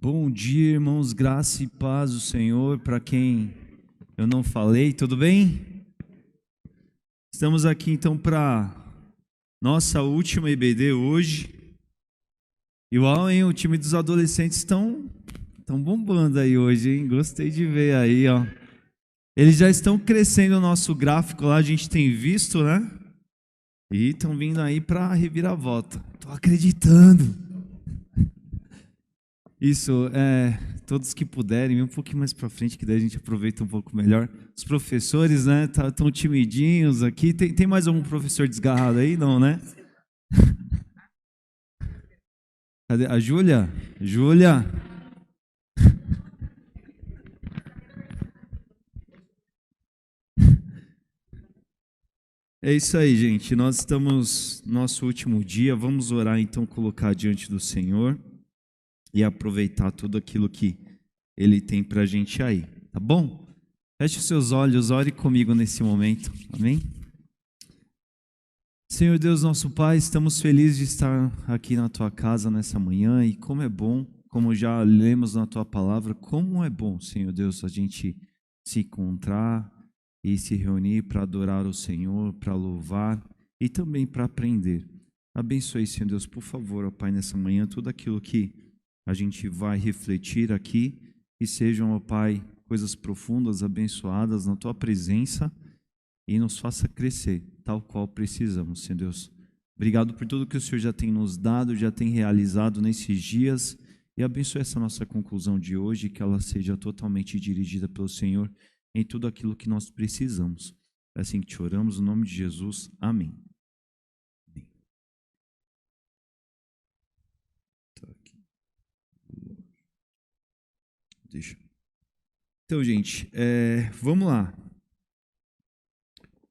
Bom dia, irmãos, graça e paz do Senhor. Para quem eu não falei, tudo bem? Estamos aqui então para nossa última IBD hoje. E uau, hein, o time dos adolescentes estão bombando aí hoje, hein? Gostei de ver aí, ó. Eles já estão crescendo o nosso gráfico lá, a gente tem visto, né? E estão vindo aí para reviravolta. Tô acreditando. Isso, todos que puderem, ir um pouquinho mais para frente, que daí a gente aproveita um pouco melhor. Os professores, né, estão timidinhos aqui. Tem mais algum professor desgarrado aí? Não, né? Cadê? A Júlia? Júlia? É isso aí, gente. Nós estamos no nosso último dia. Vamos orar, então, colocar diante do Senhor e aproveitar tudo aquilo que Ele tem para a gente aí, tá bom? Feche os seus olhos, ore comigo nesse momento, amém? Senhor Deus, nosso Pai, estamos felizes de estar aqui na Tua casa nessa manhã e como é bom, como já lemos na Tua palavra, como é bom, Senhor Deus, a gente se encontrar e se reunir para adorar o Senhor, para louvar e também para aprender. Abençoe, Senhor Deus, por favor, ó Pai, nessa manhã, tudo aquilo que a gente vai refletir aqui, que sejam, ó Pai, coisas profundas, abençoadas na Tua presença e nos faça crescer, tal qual precisamos, Senhor Deus. Obrigado por tudo que o Senhor já tem nos dado, já tem realizado nesses dias e abençoe essa nossa conclusão de hoje, que ela seja totalmente dirigida pelo Senhor em tudo aquilo que nós precisamos. É assim que te oramos, no nome de Jesus. Amém. Deixa. Então, gente, vamos lá.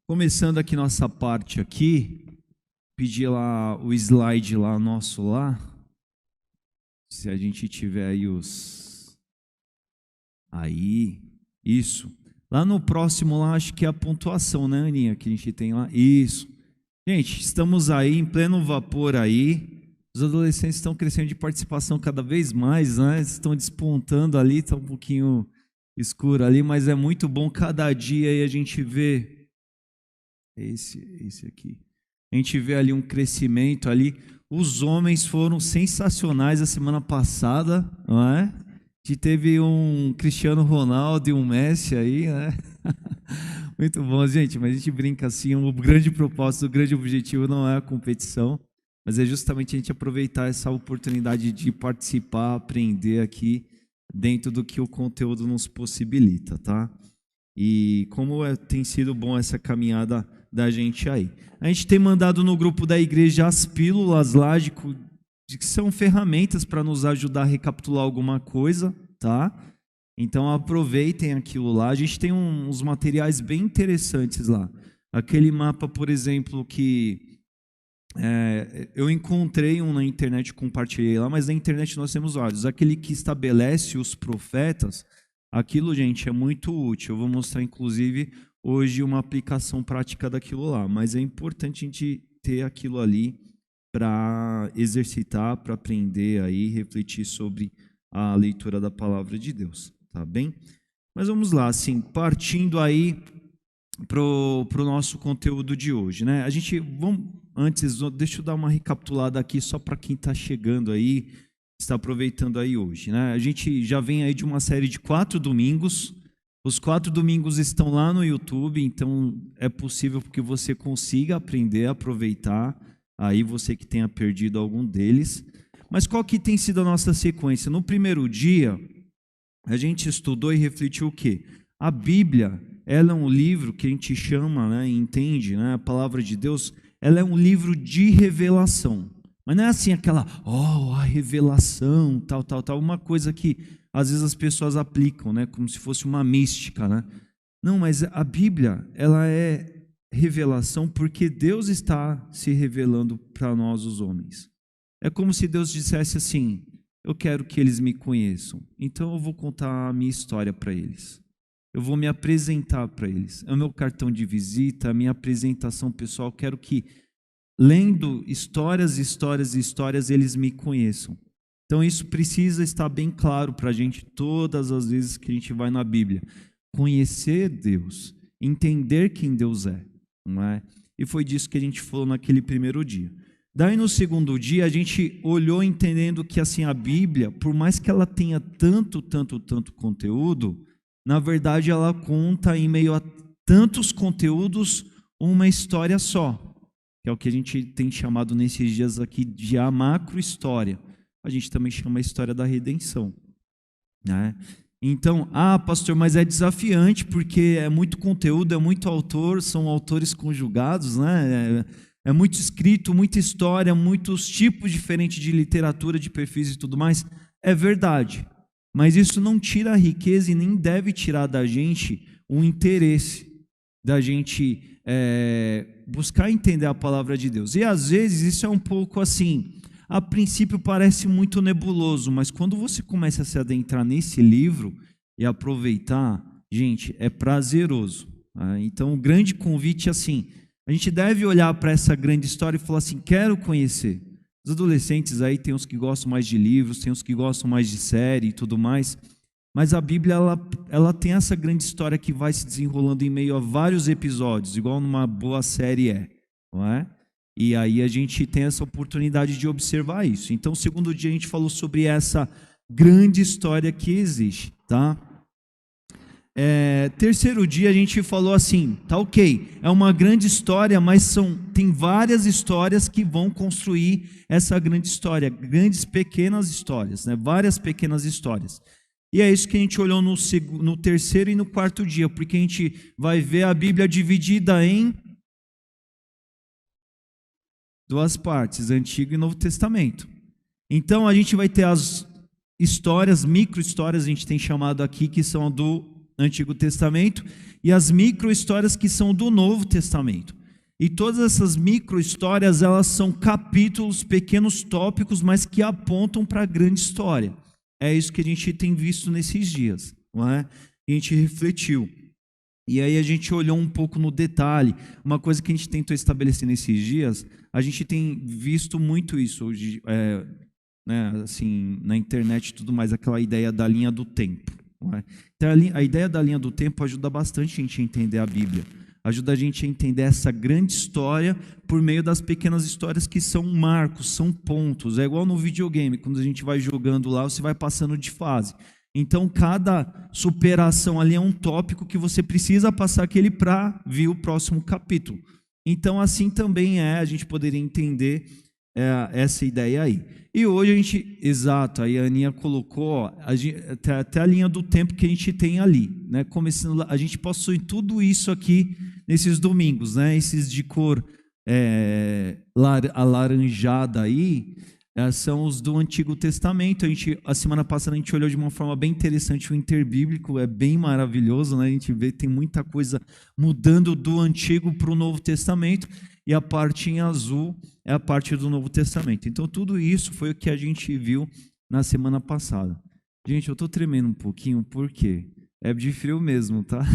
Começando aqui nossa parte aqui, pedir lá o slide lá nosso lá. Se a gente tiver aí isso. Lá no próximo lá acho que é a pontuação, né, Aninha, que a gente tem lá. Isso. Gente, estamos aí em pleno vapor aí. Os adolescentes estão crescendo de participação cada vez mais, né? Estão despontando ali, está um pouquinho escuro ali, mas é muito bom cada dia aí a gente vê esse aqui. A gente vê ali um crescimento ali. Os homens foram sensacionais a semana passada, não é? A gente teve um Cristiano Ronaldo e um Messi aí, né? Muito bom, gente, mas a gente brinca assim, o grande propósito, o grande objetivo não é a competição, mas é justamente a gente aproveitar essa oportunidade de participar, aprender aqui dentro do que o conteúdo nos possibilita, tá? E como tem sido bom essa caminhada da gente aí. A gente tem mandado no grupo da igreja as pílulas lá, que são ferramentas para nos ajudar a recapitular alguma coisa, tá? Então aproveitem aquilo lá. A gente tem uns materiais bem interessantes lá. Aquele mapa, por exemplo, que eu encontrei um na internet, compartilhei lá, mas na internet nós temos vários. Aquele que estabelece os profetas, aquilo, gente, é muito útil. Eu vou mostrar, inclusive, hoje uma aplicação prática daquilo lá, mas é importante a gente ter aquilo ali para exercitar, para aprender aí, refletir sobre a leitura da palavra de Deus, tá bem? Mas vamos lá, assim, partindo aí pro nosso conteúdo de hoje, né? Antes, deixa eu dar uma recapitulada aqui só para quem está chegando aí, está aproveitando aí hoje, né? A gente já vem aí de uma série de 4 domingos. Os 4 domingos estão lá no YouTube, então é possível que você consiga aprender a aproveitar, aí você que tenha perdido algum deles. Mas qual que tem sido a nossa sequência? No primeiro dia, a gente estudou e refletiu o quê? A Bíblia, ela é um livro que a gente chama, né, entende, né, a palavra de Deus, ela é um livro de revelação. Mas não é assim aquela, a revelação, tal, uma coisa que às vezes as pessoas aplicam, né, como se fosse uma mística, né? Não, mas a Bíblia, ela é revelação porque Deus está se revelando para nós, os homens. É como se Deus dissesse assim: eu quero que eles me conheçam, então eu vou contar a minha história para eles. Eu vou me apresentar para eles. É o meu cartão de visita, a minha apresentação pessoal. Quero que, lendo histórias, eles me conheçam. Então isso precisa estar bem claro para a gente todas as vezes que a gente vai na Bíblia. Conhecer Deus, entender quem Deus é, não é? E foi disso que a gente falou naquele primeiro dia. Daí no segundo dia a gente olhou entendendo que assim a Bíblia, por mais que ela tenha tanto conteúdo, na verdade ela conta em meio a tantos conteúdos uma história só, que é o que a gente tem chamado nesses dias aqui de a macro-história. A gente também chama a história da redenção, né? Então, pastor, mas é desafiante porque é muito conteúdo, é muito autor, são autores conjugados, né? É muito escrito, muita história, muitos tipos diferentes de literatura, de perfis e tudo mais. É verdade, mas isso não tira a riqueza e nem deve tirar da gente o interesse da gente buscar entender a palavra de Deus. E às vezes isso é um pouco assim, a princípio parece muito nebuloso, mas quando você começa a se adentrar nesse livro e aproveitar, gente, é prazeroso. Então o grande convite é assim, a gente deve olhar para essa grande história e falar assim, quero conhecer. Os adolescentes aí tem uns que gostam mais de livros, tem uns que gostam mais de série e tudo mais, mas a Bíblia ela tem essa grande história que vai se desenrolando em meio a vários episódios, igual numa boa série não é? E aí a gente tem essa oportunidade de observar isso. Então, segundo dia a gente falou sobre essa grande história que existe, tá? Terceiro dia a gente falou assim, tá ok, é uma grande história, mas tem várias histórias que vão construir essa grande história, grandes pequenas histórias, né? Várias pequenas histórias. E é isso que a gente olhou no terceiro e no quarto dia, porque a gente vai ver a Bíblia dividida em duas partes, Antigo e Novo Testamento. Então a gente vai ter as histórias, micro-histórias, a gente tem chamado aqui, que são do Antigo Testamento, e as micro-histórias que são do Novo Testamento. E todas essas micro-histórias, elas são capítulos, pequenos tópicos, mas que apontam para a grande história. É isso que a gente tem visto nesses dias, não é? A gente refletiu. E aí a gente olhou um pouco no detalhe. Uma coisa que a gente tentou estabelecer nesses dias, a gente tem visto muito isso hoje, né, assim, na internet e tudo mais, aquela ideia da linha do tempo. Não é? Então a ideia da linha do tempo ajuda bastante a gente a entender a Bíblia. Ajuda a gente a entender essa grande história por meio das pequenas histórias que são marcos, são pontos. É igual no videogame, quando a gente vai jogando lá, você vai passando de fase. Então, cada superação ali é um tópico que você precisa passar aquele para vir o próximo capítulo. Então, assim também a gente poderia entender essa ideia aí. E hoje a gente, exato, aí a Aninha colocou até a linha do tempo que a gente tem ali, né? Começando, a gente passou em tudo isso aqui nesses domingos, né? Esses de cor alaranjada aí, são os do Antigo Testamento. A semana passada a gente olhou de uma forma bem interessante o interbíblico, é bem maravilhoso, né? A gente vê que tem muita coisa mudando do Antigo para o Novo Testamento, e a parte em azul é a parte do Novo Testamento. Então tudo isso foi o que a gente viu na semana passada. Gente, eu estou tremendo um pouquinho, por quê? É de frio mesmo, tá?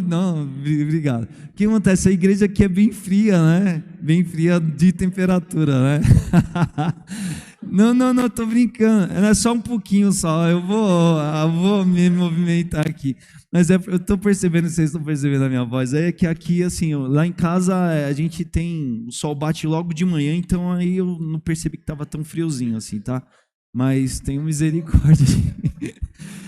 Não, obrigado. O que acontece? A igreja aqui é bem fria, né? Bem fria de temperatura, né? Não, tô brincando. É só um pouquinho só. Eu vou me movimentar aqui. Mas eu tô percebendo, vocês estão percebendo a minha voz. É que aqui, assim, lá em casa a gente tem. O sol bate logo de manhã, então aí eu não percebi que tava tão friozinho assim, tá? Mas tenho misericórdia.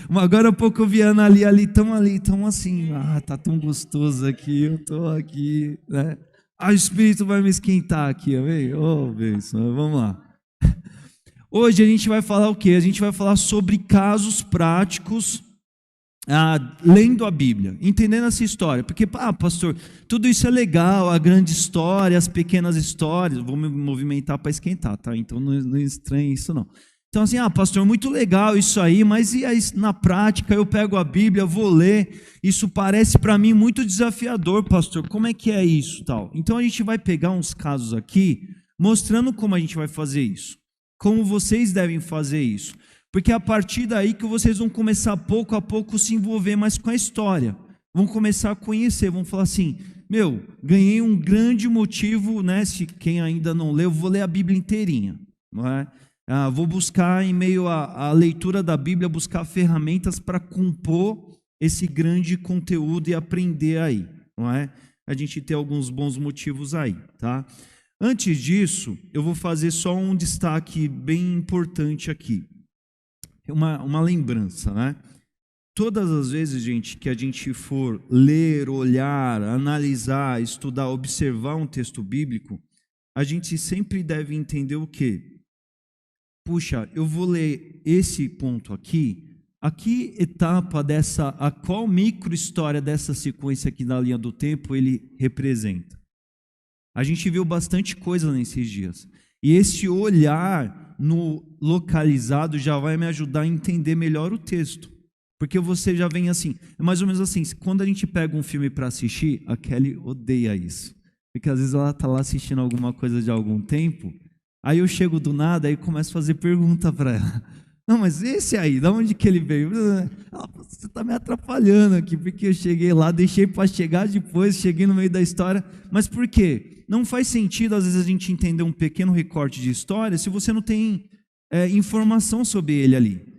Agora há pouco eu vi a Ana ali, tão assim, tá tão gostoso aqui, eu tô aqui, né? O Espírito vai me esquentar aqui, amém? Bênção, vamos lá. Hoje a gente vai falar o quê? A gente vai falar sobre casos práticos, lendo a Bíblia, entendendo essa história, porque, pastor, tudo isso é legal, a grande história, as pequenas histórias, vou me movimentar para esquentar, tá? Então não estranhe isso não. Então assim, pastor, muito legal isso aí, mas e aí, na prática eu pego a Bíblia, vou ler, isso parece para mim muito desafiador, pastor, como é que é isso, tal? Então a gente vai pegar uns casos aqui, mostrando como a gente vai fazer isso, como vocês devem fazer isso, porque é a partir daí que vocês vão começar pouco a pouco se envolver mais com a história, vão começar a conhecer, vão falar assim, ganhei um grande motivo, né? Se quem ainda não leu, vou ler a Bíblia inteirinha, não é? Vou buscar, em meio à leitura da Bíblia, buscar ferramentas para compor esse grande conteúdo e aprender aí, não é? A gente tem alguns bons motivos aí, tá? Antes disso, eu vou fazer só um destaque bem importante aqui, uma lembrança, né? Todas as vezes, gente, que a gente for ler, olhar, analisar, estudar, observar um texto bíblico, a gente sempre deve entender o quê? Puxa, eu vou ler esse ponto aqui, a que etapa a qual micro-história dessa sequência aqui na linha do tempo ele representa? A gente viu bastante coisa nesses dias. E esse olhar no localizado já vai me ajudar a entender melhor o texto. Porque você já vem assim, é mais ou menos assim, quando a gente pega um filme para assistir, a Kelly odeia isso. Porque às vezes ela está lá assistindo alguma coisa de algum tempo, aí eu chego do nada e começo a fazer pergunta para ela. Não, mas esse aí, de onde que ele veio? Você está me atrapalhando aqui, porque eu cheguei lá, deixei para chegar depois, cheguei no meio da história. Mas por quê? Não faz sentido, às vezes, a gente entender um pequeno recorte de história se você não tem informação sobre ele ali.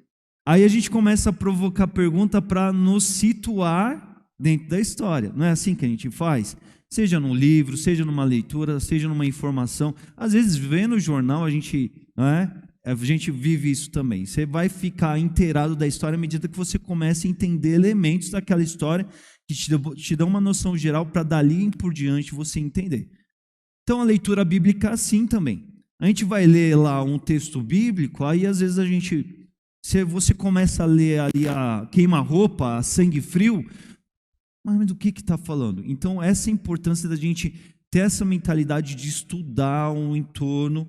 Aí a gente começa a provocar pergunta para nos situar dentro da história. Não é assim que a gente faz? Seja num livro, seja numa leitura, seja numa informação. Às vezes, vendo o jornal, a gente vive isso também. Você vai ficar inteirado da história à medida que você começa a entender elementos daquela história que te dão uma noção geral para dali por diante você entender. Então, a leitura bíblica é assim também. A gente vai ler lá um texto bíblico, aí às vezes se você começa a ler ali a queima-roupa, a sangue frio, mas do que está falando? Então, essa é a importância da gente ter essa mentalidade de estudar o entorno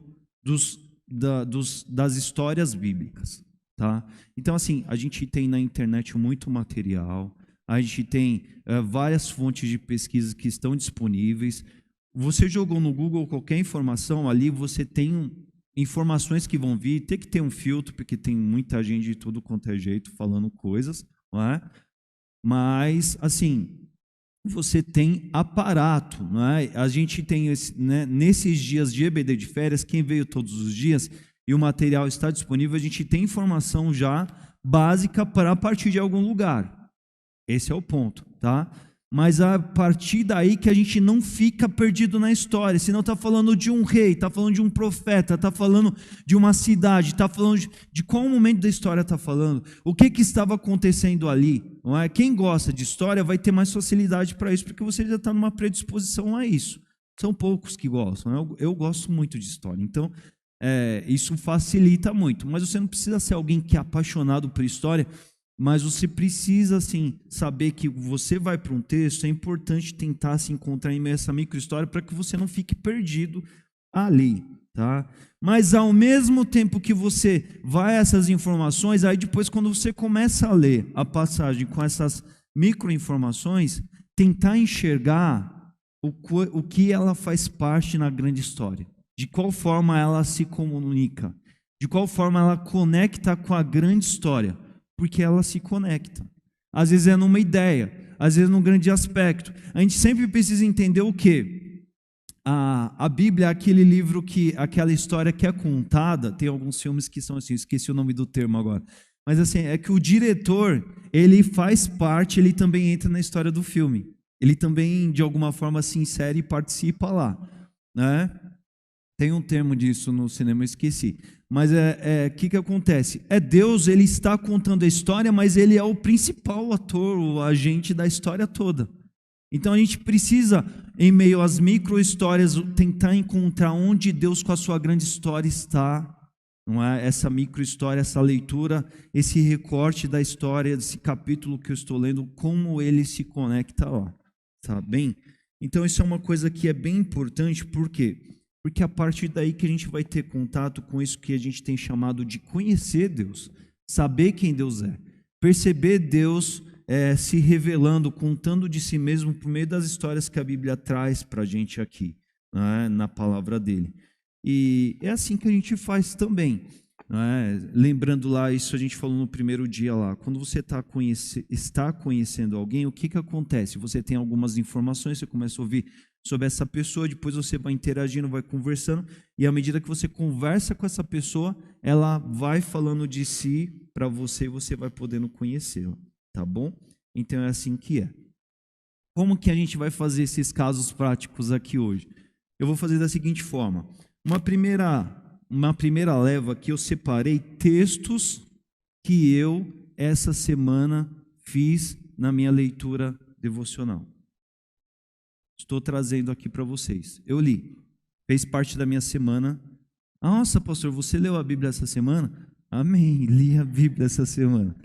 das histórias bíblicas, tá? Então, assim, a gente tem na internet muito material, a gente tem várias fontes de pesquisa que estão disponíveis. Você jogou no Google qualquer informação, ali você tem informações que vão vir, tem que ter um filtro, porque tem muita gente de tudo quanto é jeito falando coisas, não é? Mas, assim, você tem aparato, não é? A gente tem, nesses dias de EBD de férias, quem veio todos os dias e o material está disponível, a gente tem informação já básica para partir de algum lugar. Esse é o ponto, tá? Mas a partir daí que a gente não fica perdido na história, senão está falando de um rei, está falando de um profeta, está falando de uma cidade, está falando de qual momento da história está falando, o que estava acontecendo ali, não é? Quem gosta de história vai ter mais facilidade para isso, porque você já está numa predisposição a isso. São poucos que gostam, eu gosto muito de história, então isso facilita muito, mas você não precisa ser alguém que é apaixonado por história, mas você precisa, assim, saber que você vai para um texto, é importante tentar se encontrar em meio a essa micro-história para que você não fique perdido ali, tá? Mas ao mesmo tempo que você vai a essas informações, aí depois quando você começa a ler a passagem com essas micro-informações, tentar enxergar o que ela faz parte na grande história, de qual forma ela se comunica, de qual forma ela conecta com a grande história, porque ela se conecta. Às vezes é numa ideia, às vezes num grande aspecto. A gente sempre precisa entender o quê? A Bíblia é aquele livro aquela história que é contada, tem alguns filmes que são assim, esqueci o nome do termo agora, mas assim, é que o diretor, ele faz parte, ele também entra na história do filme. Ele também, de alguma forma, se insere e participa lá, né? Tem um termo disso no cinema, eu esqueci. Mas que acontece? Deus, ele está contando a história, mas ele é o principal ator, o agente da história toda. Então a gente precisa, em meio às micro-histórias, tentar encontrar onde Deus com a sua grande história está. Não é? Essa micro-história, essa leitura, esse recorte da história, desse capítulo que eu estou lendo, como ele se conecta lá. Tá bem? Então isso é uma coisa que é bem importante, por quê? Porque é a partir daí que a gente vai ter contato com isso que a gente tem chamado de conhecer Deus, saber quem Deus é, perceber Deus se revelando, contando de si mesmo por meio das histórias que a Bíblia traz para a gente aqui, né, na palavra dele. E é assim que a gente faz também. não é? Lembrando lá, isso a gente falou no primeiro dia lá, quando você está conhecendo alguém, o que acontece? Você tem algumas informações, você começa a ouvir sobre essa pessoa, depois você vai interagindo, vai conversando, e à medida que você conversa com essa pessoa, ela vai falando de si para você e você vai podendo conhecê-la, tá bom? Então é assim que é. Como que a gente vai fazer esses casos práticos aqui hoje? Eu vou fazer da seguinte forma. Uma primeira leva aqui, eu separei textos que eu, essa semana, fiz na minha leitura devocional. Estou trazendo aqui para vocês. Eu li, fez parte da minha semana. Nossa, pastor, você leu a Bíblia essa semana? Amém, li a Bíblia essa semana.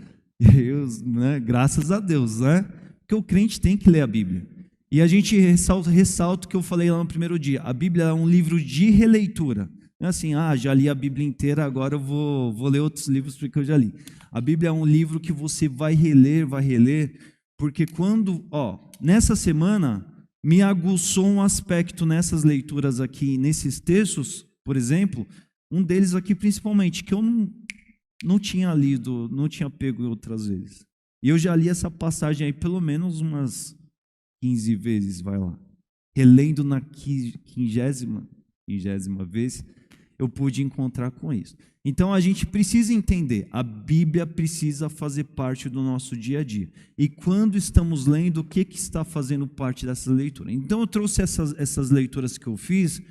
Graças a Deus, né? Porque o crente tem que ler a Bíblia. E a gente ressalta o que eu falei lá no primeiro dia. A Bíblia é um livro de releitura. Não é assim, já li a Bíblia inteira, agora eu vou ler outros livros porque eu já li. A Bíblia é um livro que você vai reler, porque nessa semana me aguçou um aspecto nessas leituras aqui, nesses textos, por exemplo, um deles aqui principalmente, que eu não tinha lido, não tinha pego outras vezes. E eu já li essa passagem aí pelo menos umas 15 vezes, vai lá. Relendo na 50ª vez, eu pude encontrar com isso. Então a gente precisa entender, a Bíblia precisa fazer parte do nosso dia a dia. E quando estamos lendo, o que está fazendo parte dessa leitura? Então eu trouxe essas leituras que eu fiz,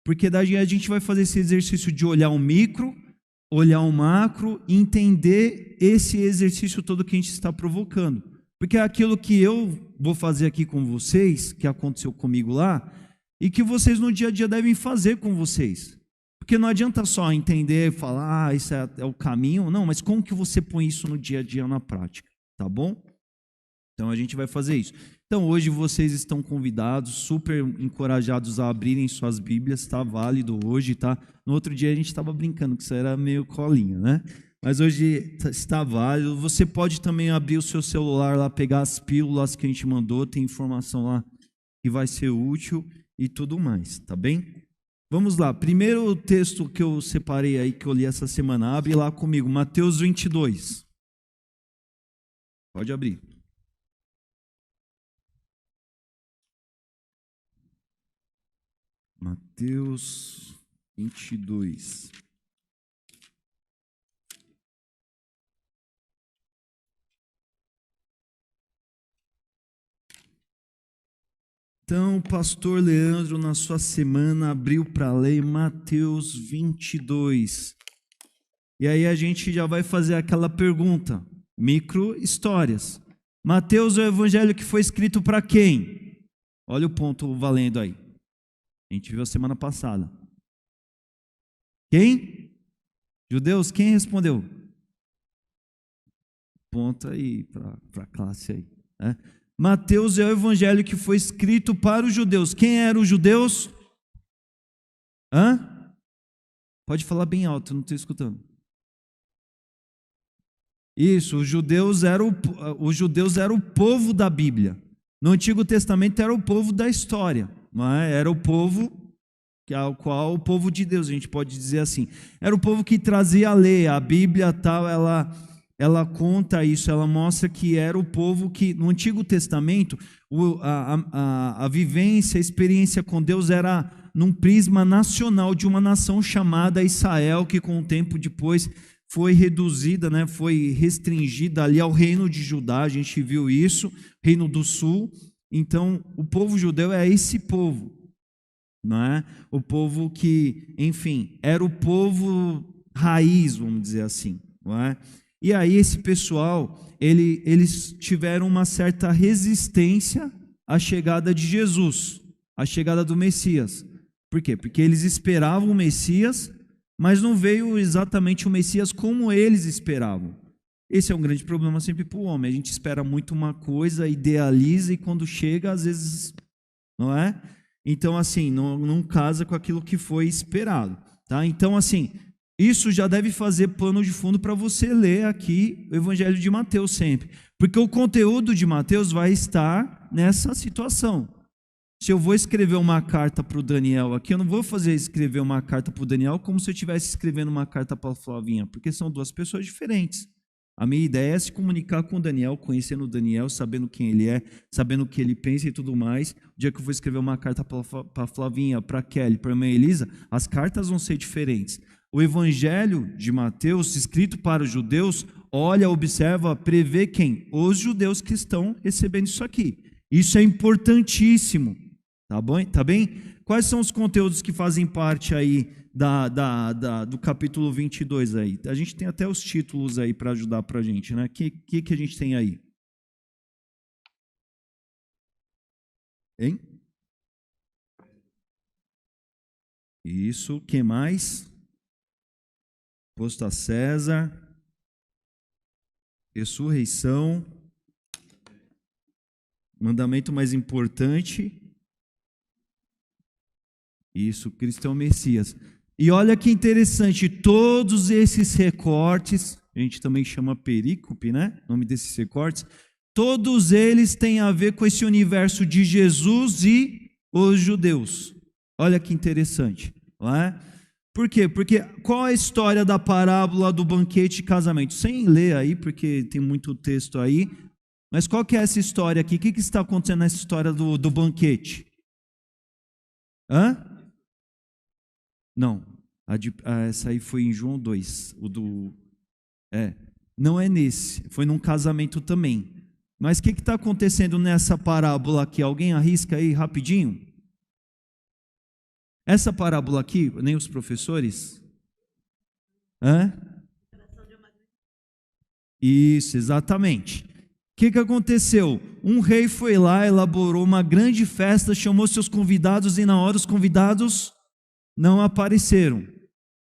porque daí a gente vai fazer esse exercício de olhar o micro, olhar o macro e entender esse exercício todo que a gente está provocando. Porque é aquilo que eu vou fazer aqui com vocês, que aconteceu comigo lá, e que vocês no dia a dia devem fazer com vocês. Porque não adianta só entender e falar, isso é o caminho, não, mas como que você põe isso no dia a dia na prática, tá bom? Então a gente vai fazer isso. Então hoje vocês estão convidados, super encorajados a abrirem suas Bíblias, tá válido hoje, tá? No outro dia a gente estava brincando que isso era meio colinha, né? Mas hoje está válido. Você pode também abrir o seu celular lá, pegar as pílulas que a gente mandou, tem informação lá que vai ser útil e tudo mais, tá bem? Vamos lá, primeiro texto que eu separei aí, que eu li essa semana, abre lá comigo, Mateus 22. Pode abrir. Mateus 22. Então, o pastor Leandro, na sua semana, abriu para ler Mateus 22. E aí a gente já vai fazer aquela pergunta, micro-histórias. Mateus é o evangelho que foi escrito para quem? Olha o ponto valendo aí. A gente viu a semana passada. Quem? Judeus, quem respondeu? Ponto aí para a classe aí, né? Mateus é o evangelho que foi escrito para os judeus. Quem eram os judeus? Pode falar bem alto, não estou escutando. Isso, os judeus eram o povo da Bíblia. No Antigo Testamento era o povo da história, não é? Era o povo ao qual o povo de Deus, a gente pode dizer assim. Era o povo que trazia a lei, a Bíblia tal, ela conta isso, ela mostra que era o povo que, no Antigo Testamento, a vivência, a experiência com Deus era num prisma nacional de uma nação chamada Israel, que com o tempo depois foi reduzida, né, foi restringida ali ao reino de Judá, a gente viu isso, reino do sul. Então, o povo judeu é esse povo, não é? O povo que, enfim, era o povo raiz, vamos dizer assim, não é? E aí esse pessoal, eles tiveram uma certa resistência à chegada de Jesus, à chegada do Messias. Por quê? Porque eles esperavam o Messias, mas não veio exatamente o Messias como eles esperavam. Esse é um grande problema sempre para o homem. A gente espera muito uma coisa, idealiza e quando chega, às vezes, não é? Então, assim, não casa com aquilo que foi esperado, tá? Então, assim, isso já deve fazer pano de fundo para você ler aqui o Evangelho de Mateus sempre. Porque o conteúdo de Mateus vai estar nessa situação. se eu vou escrever uma carta para o Daniel aqui, eu não vou escrever uma carta para o Daniel como se eu estivesse escrevendo uma carta para a Flavinha, porque são duas pessoas diferentes. A minha ideia é se comunicar com o Daniel, conhecendo o Daniel, sabendo quem ele é, sabendo o que ele pensa e tudo mais. O dia que eu vou escrever uma carta para a Flavinha, para a Kelly, para a irmã Elisa, as cartas vão ser diferentes. O Evangelho de Mateus, escrito para os judeus, olha, observa, prevê quem? Os judeus que estão recebendo isso aqui. Isso é importantíssimo. Tá bom? Tá bem? Quais são os conteúdos que fazem parte aí do capítulo 22 aí? A gente tem até os títulos aí para ajudar para a gente, né? O que a gente tem aí? Hein? Isso, o que mais? Posto a César. Ressurreição. Mandamento mais importante. Isso, Cristo é o Messias. E olha que interessante, todos esses recortes, a gente também chama perícope, né? O nome desses recortes, todos eles têm a ver com esse universo de Jesus e os judeus. Olha que interessante, não é? Por quê? Porque qual é a história da parábola do banquete e casamento? Sem ler aí, porque tem muito texto aí, mas qual que é essa história aqui? O que está acontecendo nessa história do banquete? Hã? Não, essa aí foi em João 2, não é nesse, foi num casamento também. Mas o que está acontecendo nessa parábola aqui? Alguém arrisca aí rapidinho? Essa parábola aqui, nem os professores? Isso, exatamente. O que aconteceu? Um rei foi lá, elaborou uma grande festa, chamou seus convidados e na hora os convidados não apareceram.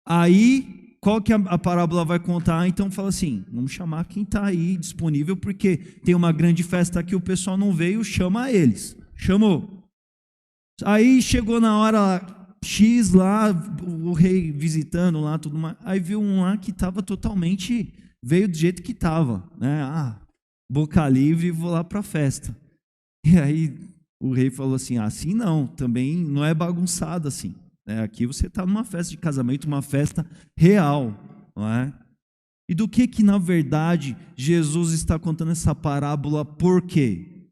Aí, qual que a parábola vai contar? Então fala assim, vamos chamar quem está aí disponível, porque tem uma grande festa aqui, o pessoal não veio, chama eles. Chamou. Aí chegou na hora X lá, o rei visitando lá, tudo mais. Aí viu um lá que estava totalmente, veio do jeito que estava, né? Boca livre, vou lá para a festa. E aí o rei falou assim, assim não, também não é bagunçado assim. Aqui você está numa festa de casamento, uma festa real, não é? E do que na verdade Jesus está contando essa parábola por quê?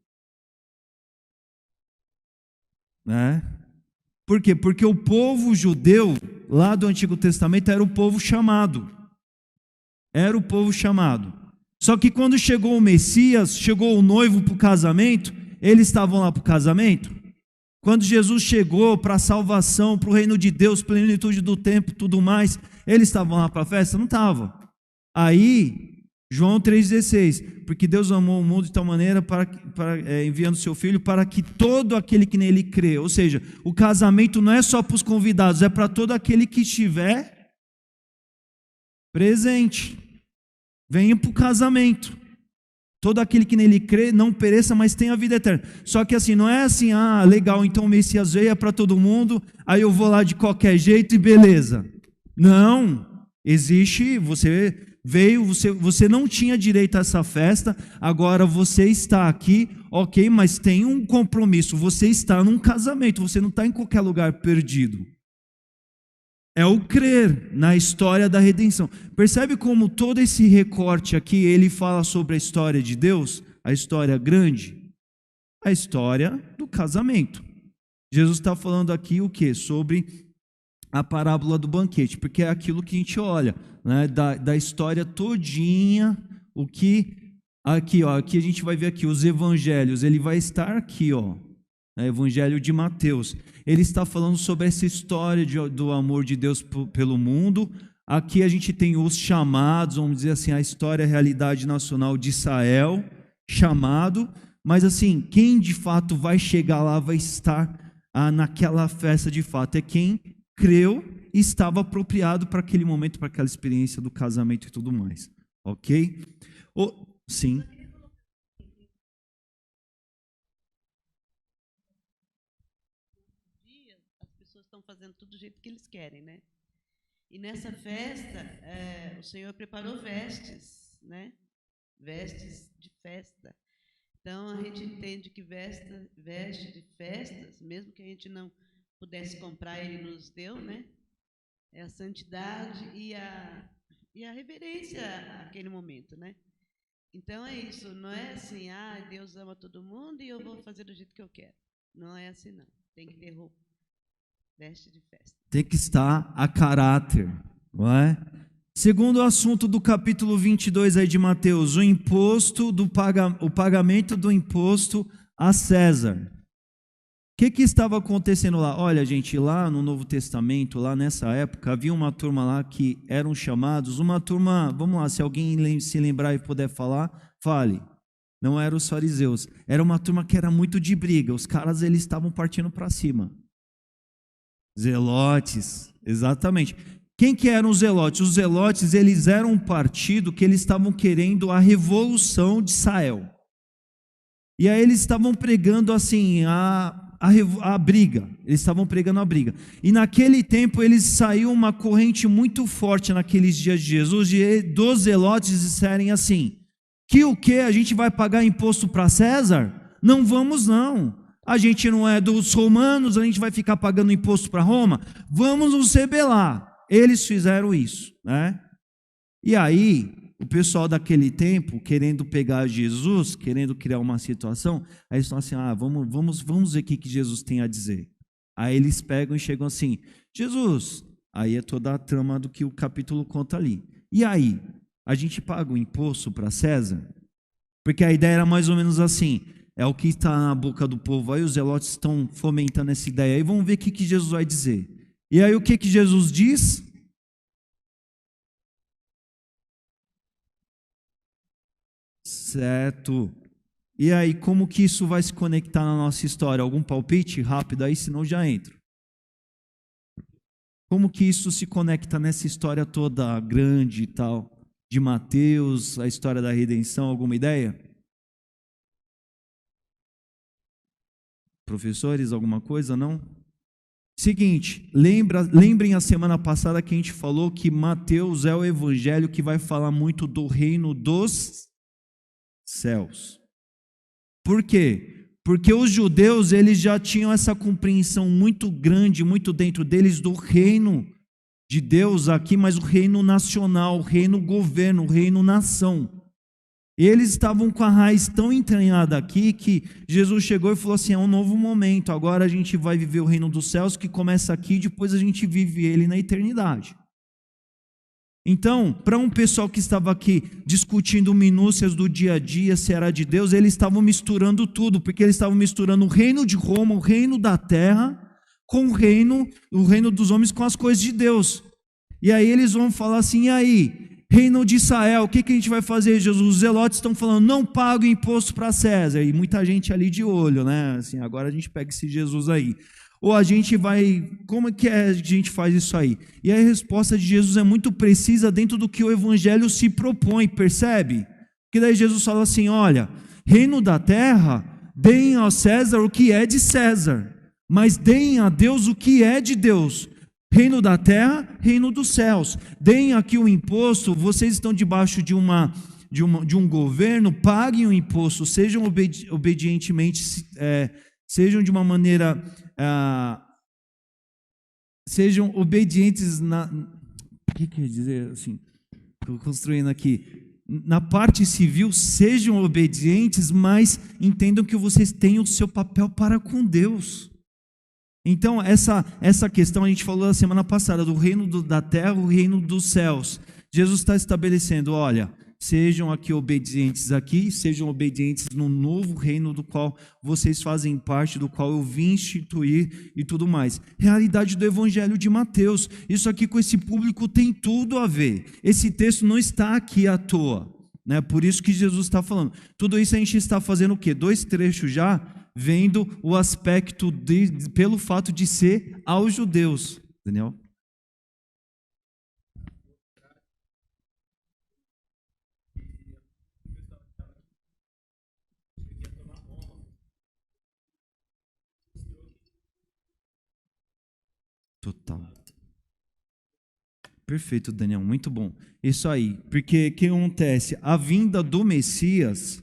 Por quê? Porque o povo judeu lá do Antigo Testamento era o povo chamado. Era o povo chamado. Só que quando chegou o Messias, chegou o noivo para o casamento, eles estavam lá para o casamento? Quando Jesus chegou para a salvação, para o reino de Deus, plenitude do tempo, tudo mais, eles estavam lá para a festa? Não estavam. Aí, João 3,16, porque Deus amou o mundo de tal maneira, enviando seu Filho, para que todo aquele que nele crê, ou seja, o casamento não é só para os convidados, é para todo aquele que estiver presente. Venha para o casamento. Todo aquele que nele crê não pereça, mas tenha a vida eterna. Só que assim, não é assim, legal, então o Messias veio para todo mundo, aí eu vou lá de qualquer jeito e beleza. Não, existe, você veio, você não tinha direito a essa festa, agora você está aqui, ok, mas tem um compromisso, você está num casamento, você não está em qualquer lugar perdido. É o crer na história da redenção. Percebe como todo esse recorte aqui, ele fala sobre a história de Deus, a história grande, a história do casamento. Jesus está falando aqui o quê? Sobre a parábola do banquete, porque é aquilo que a gente olha, né? Da história todinha, o que aqui a gente vai ver aqui, os evangelhos, ele vai estar aqui, Evangelho de Mateus. Ele está falando sobre essa história do amor de Deus pelo mundo. Aqui a gente tem os chamados, vamos dizer assim, a história, a realidade nacional de Israel, chamado, mas assim, quem de fato vai chegar lá, vai estar naquela festa de fato, é quem creu e estava apropriado para aquele momento, para aquela experiência do casamento e tudo mais. Ok? Sim. Estão fazendo tudo do jeito que eles querem, né? E nessa festa, o Senhor preparou vestes, né? Vestes de festa. Então, a gente entende que veste de festas, mesmo que a gente não pudesse comprar, ele nos deu, né? É a santidade e a reverência àquele momento, né? Então é isso, não é assim, ah, Deus ama todo mundo e eu vou fazer do jeito que eu quero. Não é assim, não. Tem que ter roupa, veste de festa. Tem que estar a caráter, não é? Segundo assunto do capítulo 22 aí de Mateus, o pagamento do imposto a César. O que estava acontecendo lá? Olha, gente, lá no Novo Testamento, lá nessa época, havia uma turma lá que eram chamados, uma turma, vamos lá, se alguém se lembrar e puder falar, fale. Não eram os fariseus, era uma turma que era muito de briga, os caras eles estavam partindo para cima. Zelotes, exatamente. Quem que eram os zelotes? Os zelotes, eles eram um partido que eles estavam querendo a revolução de Israel. E aí eles estavam pregando assim, a briga, eles estavam pregando a briga. E naquele tempo eles saiu uma corrente muito forte naqueles dias de Jesus, dos zelotes disserem assim, que o quê? A gente vai pagar imposto para César? Não vamos não. A gente não é dos romanos, a gente vai ficar pagando imposto para Roma? Vamos nos rebelar. Eles fizeram isso, né? E aí, o pessoal daquele tempo, querendo pegar Jesus, querendo criar uma situação, aí eles estão assim, vamos ver o que Jesus tem a dizer. Aí eles pegam e chegam assim, Jesus, aí é toda a trama do que o capítulo conta ali. E aí, a gente paga o imposto para César? Porque a ideia era mais ou menos assim, é o que está na boca do povo, aí os zelotes estão fomentando essa ideia, aí vamos ver o que Jesus vai dizer. E aí o que Jesus diz? Certo. E aí, como que isso vai se conectar na nossa história? Algum palpite rápido aí, senão já entro. Como que isso se conecta nessa história toda grande e tal, de Mateus, a história da redenção, alguma ideia? Professores, alguma coisa, não? Seguinte, lembrem a semana passada que a gente falou que Mateus é o evangelho que vai falar muito do reino dos céus. Por quê? Porque os judeus, eles já tinham essa compreensão muito grande, muito dentro deles do reino de Deus aqui, mas o reino nacional, o reino governo, o reino nação. E eles estavam com a raiz tão entranhada aqui que Jesus chegou e falou assim, é um novo momento, agora a gente vai viver o reino dos céus que começa aqui e depois a gente vive ele na eternidade. Então, para um pessoal que estava aqui discutindo minúcias do dia a dia, se era de Deus, eles estavam misturando tudo, porque eles estavam misturando o reino de Roma, o reino da terra, com o reino dos homens com as coisas de Deus. E aí eles vão falar assim, e aí, reino de Israel, o que a gente vai fazer, Jesus? Os zelotes estão falando, não paga o imposto para César, e muita gente ali de olho, né? Assim, agora a gente pega esse Jesus aí. Ou a gente vai, como é que a gente faz isso aí? E a resposta de Jesus é muito precisa dentro do que o evangelho se propõe, percebe? Que daí Jesus fala assim, olha, reino da terra, deem a César o que é de César, mas deem a Deus o que é de Deus. Reino da terra, reino dos céus. Deem aqui o imposto, vocês estão debaixo de um governo, paguem o imposto, sejam obedientemente, sejam de uma maneira, sejam obedientes o que quer dizer assim? Estou construindo aqui. Na parte civil, sejam obedientes, mas entendam que vocês têm o seu papel para com Deus. Então, essa questão a gente falou na semana passada, do reino da terra, o reino dos céus. Jesus está estabelecendo, olha, sejam aqui obedientes aqui, sejam obedientes no novo reino do qual vocês fazem parte, do qual eu vim instituir e tudo mais. Realidade do evangelho de Mateus. Isso aqui com esse público tem tudo a ver. Esse texto não está aqui à toa, né? Por isso que Jesus está falando. Tudo isso a gente está fazendo o quê? 2 trechos já, vendo o aspecto pelo fato de ser aos judeus. Daniel? Total. Perfeito, Daniel, muito bom. Isso aí, porque o que acontece? A vinda do Messias,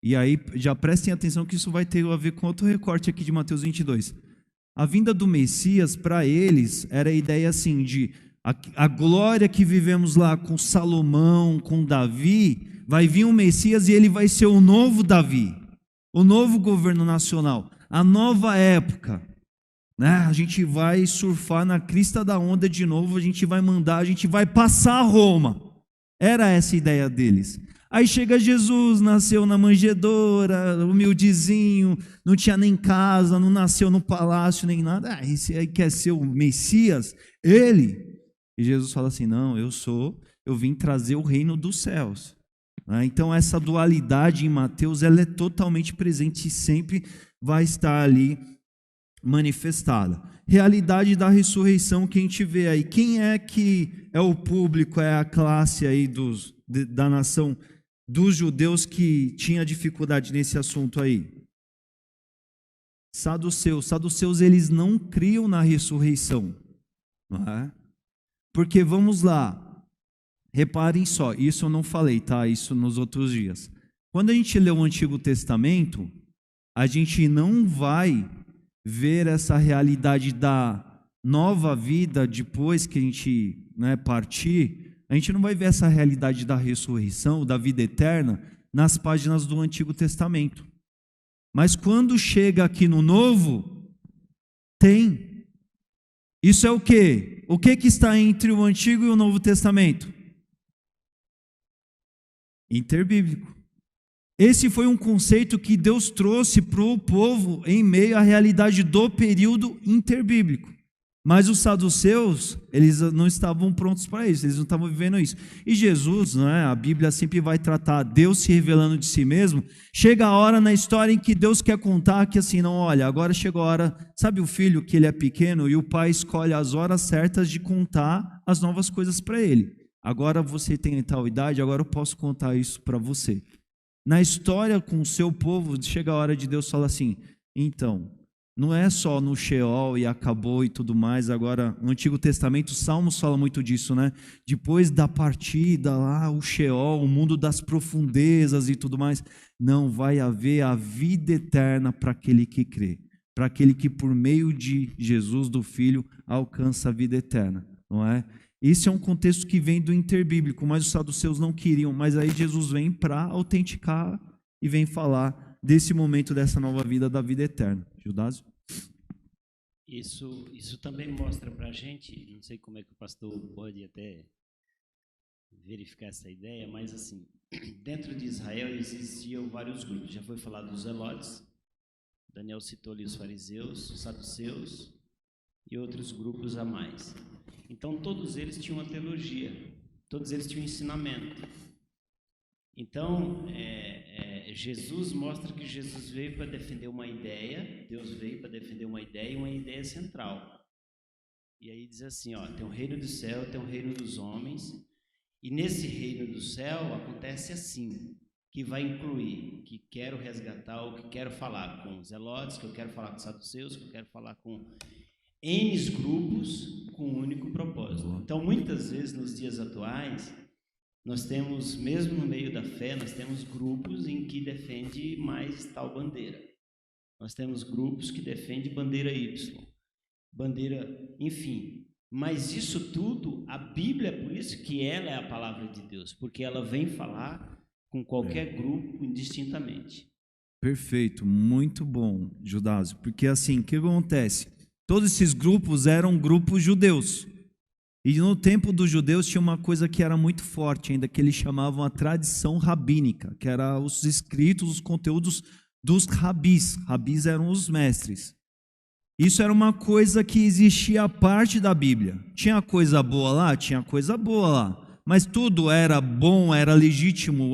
E aí, já prestem atenção que isso vai ter a ver com outro recorte aqui de Mateus 22. A vinda do Messias, para eles, era a ideia assim de a glória que vivemos lá com Salomão, com Davi, vai vir um Messias e ele vai ser o novo Davi, o novo governo nacional, a nova época. Né? A gente vai surfar na crista da onda de novo, a gente vai mandar, a gente vai passar Roma. Era essa a ideia deles. Aí chega Jesus, nasceu na manjedoura, humildezinho, não tinha nem casa, não nasceu no palácio nem nada. Esse aí quer ser o Messias? Ele? E Jesus fala assim, não, eu vim trazer o reino dos céus. Então essa dualidade em Mateus, ela é totalmente presente e sempre vai estar ali manifestada. Realidade da ressurreição que a gente vê aí. Quem é que é o público, é a classe aí da nação dos judeus que tinha dificuldade nesse assunto aí? Saduceus. Saduceus, eles não criam na ressurreição. Não é? Porque, vamos lá, reparem só, isso eu não falei, tá? Isso nos outros dias. Quando a gente lê o Antigo Testamento, a gente não vai ver essa realidade da nova vida depois que a gente partir. A gente não vai ver essa realidade da ressurreição, da vida eterna, nas páginas do Antigo Testamento. Mas quando chega aqui no Novo, tem. Isso é o quê? O que está entre o Antigo e o Novo Testamento? Interbíblico. Esse foi um conceito que Deus trouxe para o povo em meio à realidade do período interbíblico. Mas os saduceus, eles não estavam prontos para isso, eles não estavam vivendo isso. E Jesus, a Bíblia sempre vai tratar Deus se revelando de si mesmo. Chega a hora na história em que Deus quer contar que assim, não, olha, agora chegou a hora, sabe o filho que ele é pequeno e o pai escolhe as horas certas de contar as novas coisas para ele. Agora você tem tal idade, agora eu posso contar isso para você. Na história com o seu povo, chega a hora de Deus falar assim, então, não é só no Sheol e acabou e tudo mais. Agora, no Antigo Testamento, os Salmos falam muito disso, né? Depois da partida lá, o Sheol, o mundo das profundezas e tudo mais. Não, vai haver a vida eterna para aquele que crê. Para aquele que por meio de Jesus, do Filho, alcança a vida eterna, não é? Esse é um contexto que vem do interbíblico, mas os saduceus não queriam. Mas aí Jesus vem para autenticar e vem falar desse momento, dessa nova vida, da vida eterna. Judásio? Isso também mostra para a gente, não sei como é que o pastor pode até verificar essa ideia, mas assim, dentro de Israel existiam vários grupos. Já foi falado dos zelotes, Daniel citou ali os fariseus, os saduceus e outros grupos a mais. Então todos eles tinham uma teologia, todos eles tinham um ensinamento. Então, Jesus mostra que Jesus veio para defender uma ideia, Deus veio para defender uma ideia central. E aí diz assim, tem o reino do céu, tem o reino dos homens, e nesse reino do céu acontece assim, que vai incluir, que quero resgatar, ou que quero falar com os zelotes, que eu quero falar com os saduceus, que eu quero falar com N grupos com um único propósito. Então, muitas vezes, nos dias atuais, nós temos, mesmo no meio da fé, nós temos grupos em que defende mais tal bandeira. Nós temos grupos que defendem bandeira Y, bandeira, enfim. Mas isso tudo, a Bíblia, por isso que ela é a palavra de Deus, porque ela vem falar com qualquer grupo indistintamente. Perfeito, muito bom, Judásio. Porque assim, o que acontece? Todos esses grupos eram grupos judeus. E no tempo dos judeus tinha uma coisa que era muito forte ainda, que eles chamavam a tradição rabínica, que era os escritos, os conteúdos dos rabis. Rabis eram os mestres. Isso era uma coisa que existia à parte da Bíblia. Tinha coisa boa lá? Tinha coisa boa lá. Mas tudo era bom, era legítimo,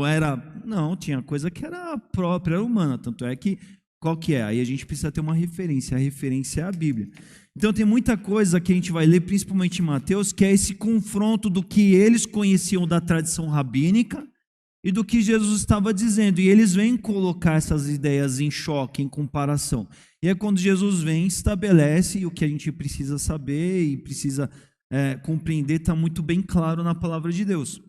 Não, tinha coisa que era própria, era humana. Tanto é que, qual que é? Aí a gente precisa ter uma referência. A referência é a Bíblia. Então tem muita coisa que a gente vai ler, principalmente em Mateus, que é esse confronto do que eles conheciam da tradição rabínica e do que Jesus estava dizendo. E eles vêm colocar essas ideias em choque, em comparação. E é quando Jesus vem, estabelece o que a gente precisa saber e precisa compreender, está muito bem claro na palavra de Deus.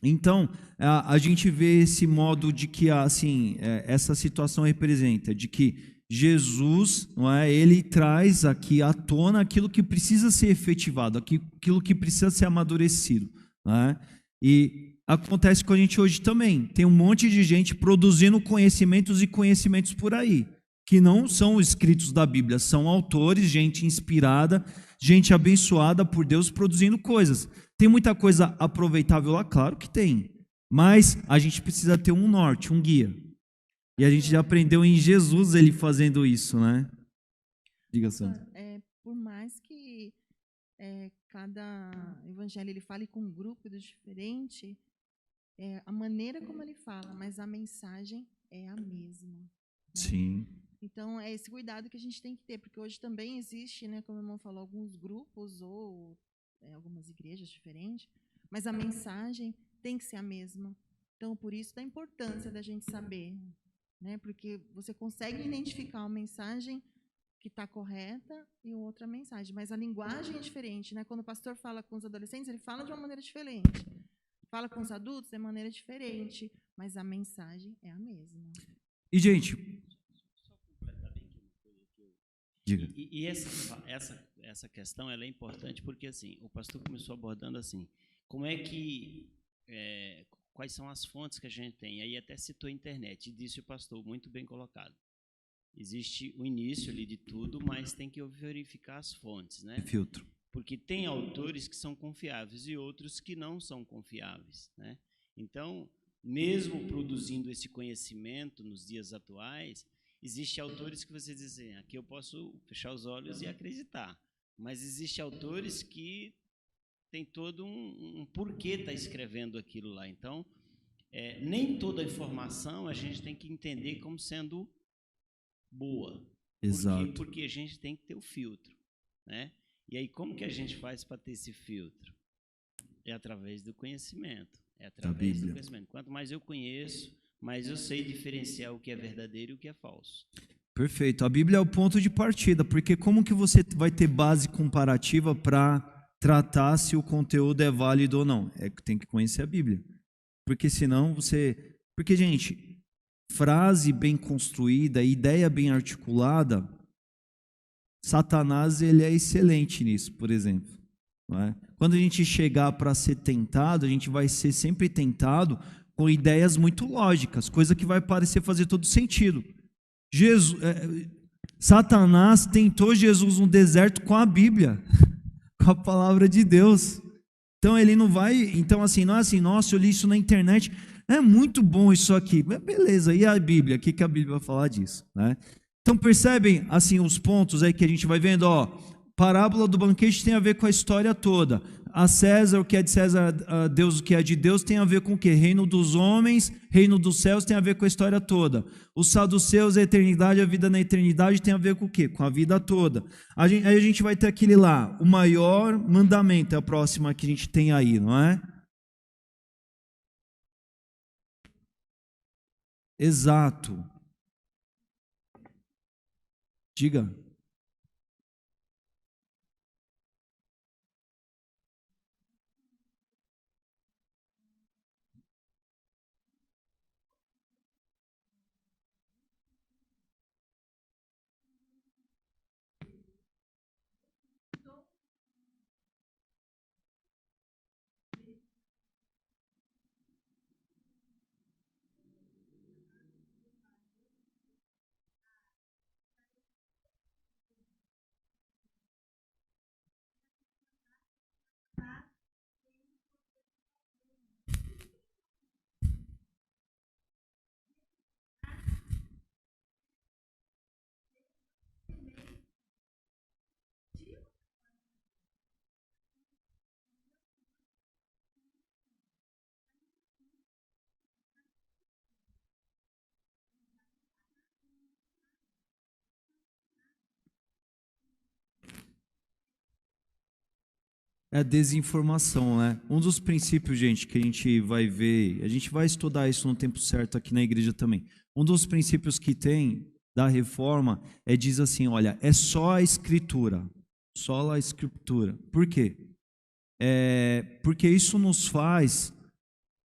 Então, a gente vê esse modo de que, assim, essa situação representa, de que Jesus, não é, ele traz aqui à tona aquilo que precisa ser efetivado, aquilo que precisa ser amadurecido, não é? E acontece com a gente hoje também. Tem um monte de gente produzindo conhecimentos e conhecimentos por aí, que não são escritos da Bíblia, são autores, gente inspirada, gente abençoada por Deus produzindo coisas. Tem muita coisa aproveitável lá? Claro que tem. Mas a gente precisa ter um norte, um guia. E a gente já aprendeu em Jesus ele fazendo isso, né? Diga, Sandra. Por mais que cada evangelho ele fale com um grupo diferente, a maneira como ele fala, mas a mensagem é a mesma. Né? Sim. Então, é esse cuidado que a gente tem que ter, porque hoje também existe, né, como o irmão falou, alguns grupos ou algumas igrejas diferentes, mas a mensagem tem que ser a mesma. Então, por isso da importância da gente saber, né, porque você consegue identificar uma mensagem que está correta e outra mensagem, mas a linguagem é diferente, né? Quando o pastor fala com os adolescentes, ele fala de uma maneira diferente. Fala com os adultos de maneira diferente, mas a mensagem é a mesma. E, gente, diga. E essa questão ela é importante porque assim o pastor começou abordando assim, como é que quais são as fontes que a gente tem? Aí até citou a internet, e disse o pastor, muito bem colocado. Existe o início ali de tudo, mas tem que verificar as fontes, né? Filtro. Porque tem autores que são confiáveis e outros que não são confiáveis, né? Então, mesmo produzindo esse conhecimento nos dias atuais, existem autores que você diz assim, aqui eu posso fechar os olhos e acreditar, mas existem autores que tem todo um porquê estar escrevendo aquilo lá. Então, nem toda informação a gente tem que entender como sendo boa. Exato. Porque a gente tem que ter o filtro, né? E aí, como que a gente faz para ter esse filtro? É através do conhecimento. É através do conhecimento. Quanto mais eu conheço, mais eu sei diferenciar o que é verdadeiro e o que é falso. Perfeito. A Bíblia é o ponto de partida, porque como que você vai ter base comparativa para tratar se o conteúdo é válido ou não? Tem que conhecer a Bíblia. Porque senão você... Porque, gente, frase bem construída, ideia bem articulada, Satanás ele é excelente nisso, por exemplo. Não é? Quando a gente chegar para ser tentado, a gente vai ser sempre tentado com ideias muito lógicas, coisa que vai parecer fazer todo sentido. Satanás tentou Jesus no deserto com a Bíblia, com a palavra de Deus. Então ele não vai, então assim, não é assim, nossa, eu li isso na internet, é muito bom isso aqui. Beleza, e a Bíblia? O que a Bíblia vai falar disso? Né? Então percebem assim os pontos aí que a gente vai vendo, ó, parábola do banquete tem a ver com a história toda. A César, o que é de César, a Deus, o que é de Deus, tem a ver com o quê? Reino dos homens, reino dos céus, tem a ver com a história toda. Os saduceus, a eternidade, a vida na eternidade, tem a ver com o quê? Com a vida toda. Aí a gente vai ter aquele lá, o maior mandamento, é a próxima que a gente tem aí, não é? Exato. Diga. É a desinformação, né? Um dos princípios, gente, que a gente vai ver, a gente vai estudar isso no tempo certo aqui na igreja também. Um dos princípios que tem da reforma diz assim, olha, é só a escritura, só a escritura. Por quê? Porque isso nos faz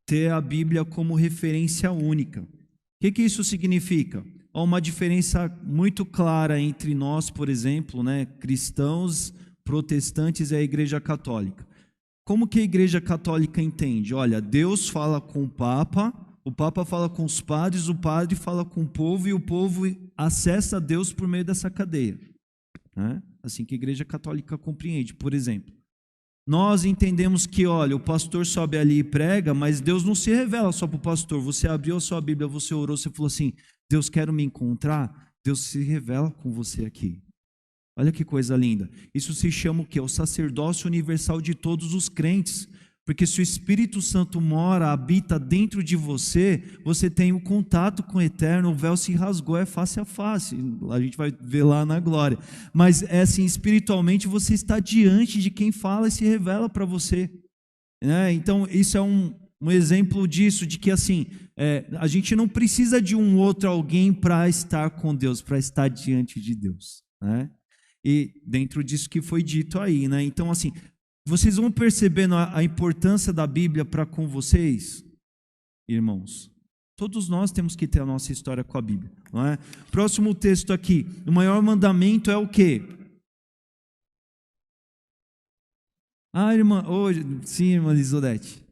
ter a Bíblia como referência única. O que isso significa? Há uma diferença muito clara entre nós, por exemplo, né, cristãos, protestantes e a Igreja Católica. Como que a Igreja Católica entende? Olha, Deus fala com o Papa fala com os padres, o padre fala com o povo e o povo acessa a Deus por meio dessa cadeia. Né? Assim que a Igreja Católica compreende, por exemplo. Nós entendemos que, olha, o pastor sobe ali e prega, mas Deus não se revela só para o pastor. Você abriu a sua Bíblia, você orou, você falou assim, Deus, quero me encontrar. Deus se revela com você aqui. Olha que coisa linda. Isso se chama o quê? O sacerdócio universal de todos os crentes. Porque se o Espírito Santo mora, habita dentro de você, você tem o contato com o Eterno, o véu se rasgou, é face a face. A gente vai ver lá na glória. Mas é assim, espiritualmente você está diante de quem fala e se revela para você. Né? Então, isso é um exemplo disso, de que assim, a gente não precisa de um outro alguém para estar com Deus, para estar diante de Deus. Né? E dentro disso que foi dito aí, né? Então, assim, vocês vão percebendo a importância da Bíblia para com vocês, irmãos. Todos nós temos que ter a nossa história com a Bíblia, não é? Próximo texto aqui. O maior mandamento é o quê? Irmã, sim, irmã Lisodete.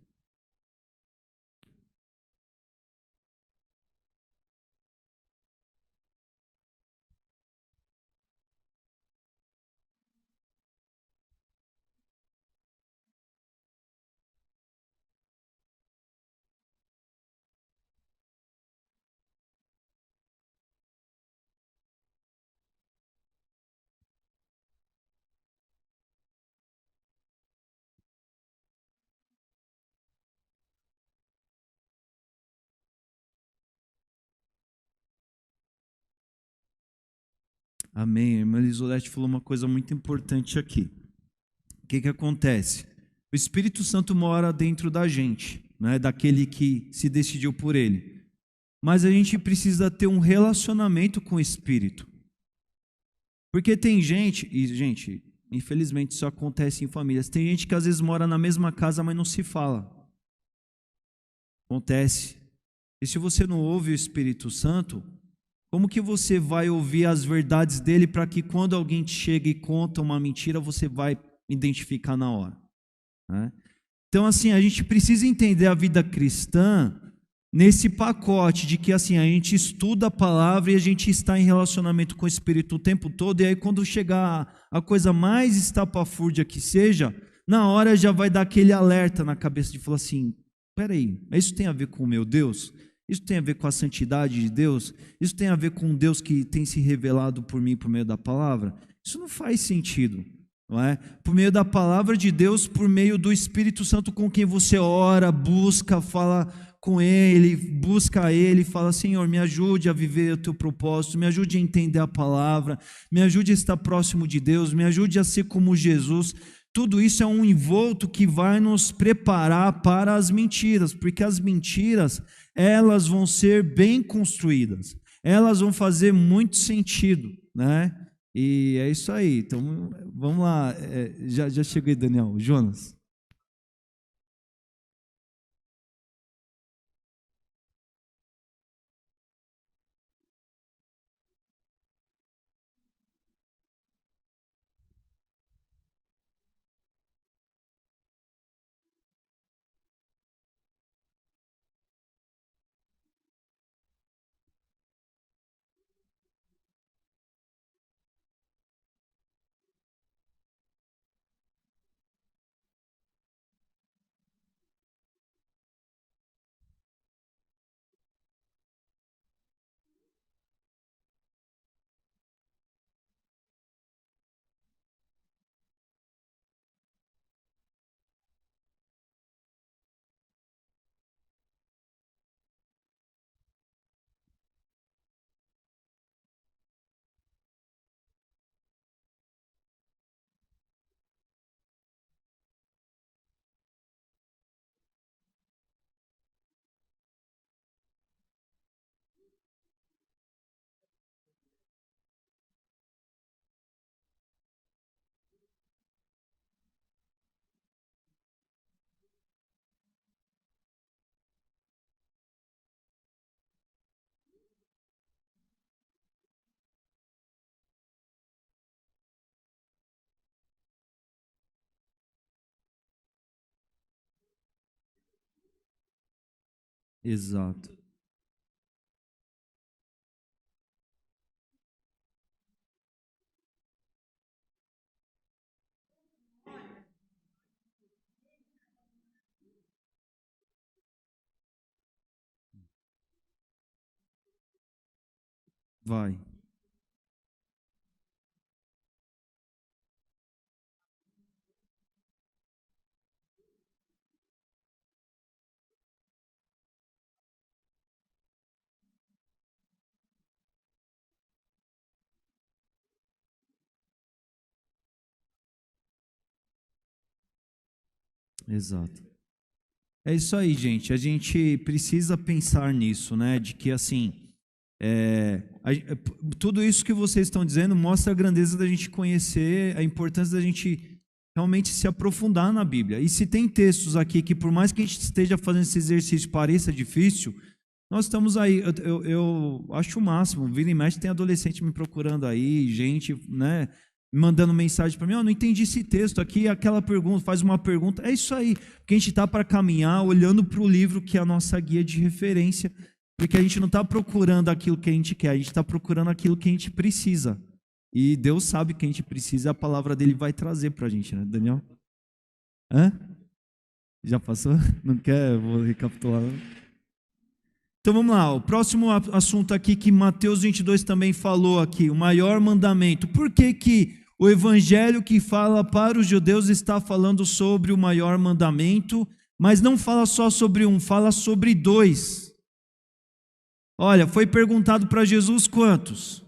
Amém. A irmã Lisolete falou uma coisa muito importante aqui. O que acontece? O Espírito Santo mora dentro da gente, né? Daquele que se decidiu por ele. Mas a gente precisa ter um relacionamento com o Espírito. Porque tem gente, e gente, infelizmente isso acontece em famílias, tem gente que às vezes mora na mesma casa, mas não se fala. Acontece. E se você não ouve o Espírito Santo, como que você vai ouvir as verdades dele para que quando alguém te chega e conta uma mentira, você vai identificar na hora? Né? Então, assim, a gente precisa entender a vida cristã nesse pacote de que, assim, a gente estuda a palavra e a gente está em relacionamento com o Espírito o tempo todo, e aí quando chegar a coisa mais estapafúrdia que seja, na hora já vai dar aquele alerta na cabeça de falar assim, peraí, isso tem a ver com o meu Deus? Isso tem a ver com a santidade de Deus? Isso tem a ver com Deus que tem se revelado por mim por meio da palavra? Isso não faz sentido, não é? Por meio da palavra de Deus, por meio do Espírito Santo com quem você ora, busca, fala com Ele, busca Ele, fala, Senhor, me ajude a viver o Teu propósito, me ajude a entender a palavra, me ajude a estar próximo de Deus, me ajude a ser como Jesus. Tudo isso é um envolto que vai nos preparar para as mentiras, porque as mentiras, elas vão ser bem construídas, elas vão fazer muito sentido, né? E é isso aí. Então, vamos lá. Já cheguei, Daniel. Jonas. Exato. Vai. Exato. É isso aí, gente. A gente precisa pensar nisso, né? De que, assim, tudo isso que vocês estão dizendo mostra a grandeza da gente conhecer, a importância da gente realmente se aprofundar na Bíblia. E se tem textos aqui que, por mais que a gente esteja fazendo esse exercício pareça difícil, nós estamos aí. Eu acho o máximo. Vira e mexe, tem adolescente me procurando aí, gente, né? Mandando mensagem para mim, não entendi esse texto aqui, aquela pergunta, faz uma pergunta, é isso aí, porque a gente está para caminhar olhando para o livro que é a nossa guia de referência, porque a gente não está procurando aquilo que a gente quer, a gente está procurando aquilo que a gente precisa, e Deus sabe que a gente precisa, a palavra dele vai trazer para a gente, né, Daniel? Já passou? Não quer? Vou recapitular. Então vamos lá, o próximo assunto aqui que Mateus 22 também falou aqui, o maior mandamento. Por que o evangelho que fala para os judeus está falando sobre o maior mandamento, mas não fala só sobre um, fala sobre dois? Olha, foi perguntado para Jesus quantos?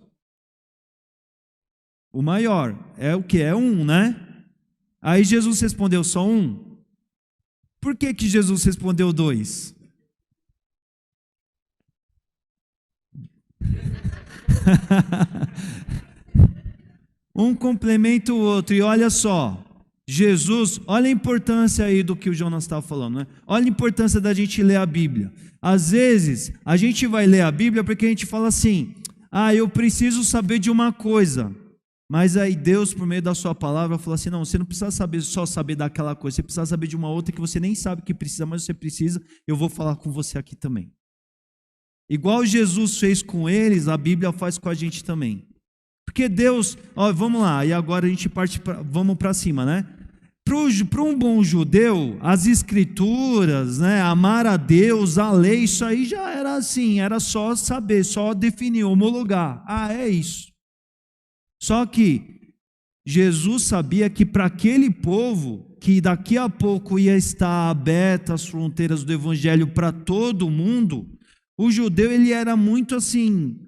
O maior, é o que? É um, né? Aí Jesus respondeu só um. Por que Jesus respondeu dois? Um complementa o outro, e olha só, Jesus, olha a importância aí do que o Jonas estava falando, né? Olha a importância da gente ler a Bíblia. Às vezes, a gente vai ler a Bíblia porque a gente fala assim, eu preciso saber de uma coisa, mas aí Deus, por meio da sua palavra, falou assim, não, você não precisa só saber daquela coisa, você precisa saber de uma outra que você nem sabe que precisa, mas você precisa, eu vou falar com você aqui também. Igual Jesus fez com eles, a Bíblia faz com a gente também. Porque Deus, vamos lá, e agora a gente vamos para cima, né? Para um bom judeu, as escrituras, né, amar a Deus, a lei, isso aí já era assim, era só saber, só definir, homologar. É isso. Só que Jesus sabia que para aquele povo, que daqui a pouco ia estar abertas as fronteiras do evangelho para todo mundo, o judeu, ele era muito assim,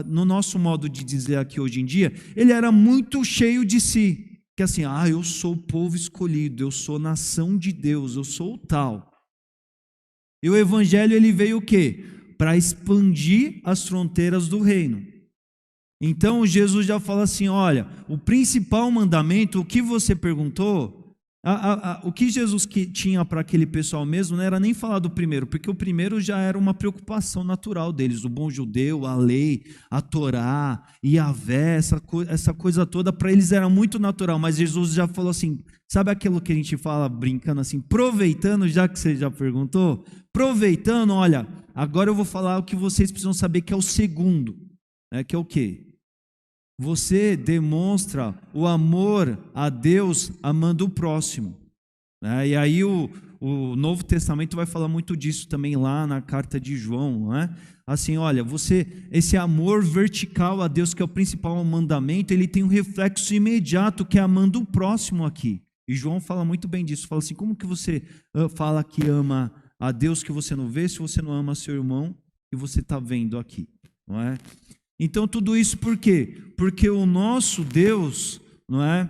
no nosso modo de dizer aqui hoje em dia, ele era muito cheio de si, que assim, eu sou o povo escolhido, eu sou nação de Deus, eu sou o tal. E o evangelho, ele veio o quê? Para expandir as fronteiras do reino. Então Jesus já fala assim, olha, o principal mandamento, o que você perguntou, o que Jesus tinha para aquele pessoal mesmo não era nem falar do primeiro, porque o primeiro já era uma preocupação natural deles, o bom judeu, a lei, a Torá, Yahvé, essa coisa toda, para eles era muito natural, mas Jesus já falou assim, sabe aquilo que a gente fala brincando assim, aproveitando, já que você já perguntou, aproveitando, olha, agora eu vou falar o que vocês precisam saber, que é o segundo, né, que é o quê? Você demonstra o amor a Deus amando o próximo, né? E aí o Novo Testamento vai falar muito disso também lá na carta de João, não é? Assim, olha, esse amor vertical a Deus, que é o principal mandamento, ele tem um reflexo imediato, que é amando o próximo aqui. E João fala muito bem disso, fala assim, como que você fala que ama a Deus que você não vê, se você não ama seu irmão que você está vendo aqui, não é? Então tudo isso por quê? Porque o nosso Deus, não é?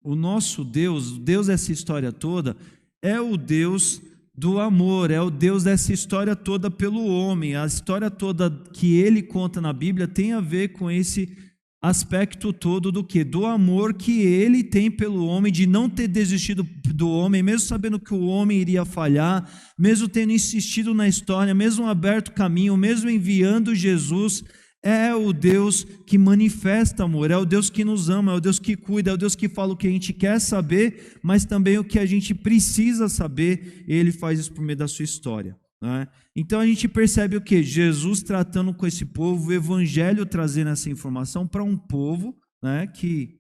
O nosso Deus dessa história toda, é o Deus do amor, é o Deus dessa história toda pelo homem. A história toda que ele conta na Bíblia tem a ver com esse aspecto todo do quê? Do amor que ele tem pelo homem, de não ter desistido do homem, mesmo sabendo que o homem iria falhar, mesmo tendo insistido na história, mesmo aberto caminho, mesmo enviando Jesus, é o Deus que manifesta amor, é o Deus que nos ama, é o Deus que cuida, é o Deus que fala o que a gente quer saber, mas também o que a gente precisa saber. Ele faz isso por meio da sua história, né? Então a gente percebe o quê? Jesus tratando com esse povo, o Evangelho trazendo essa informação para um povo, né, que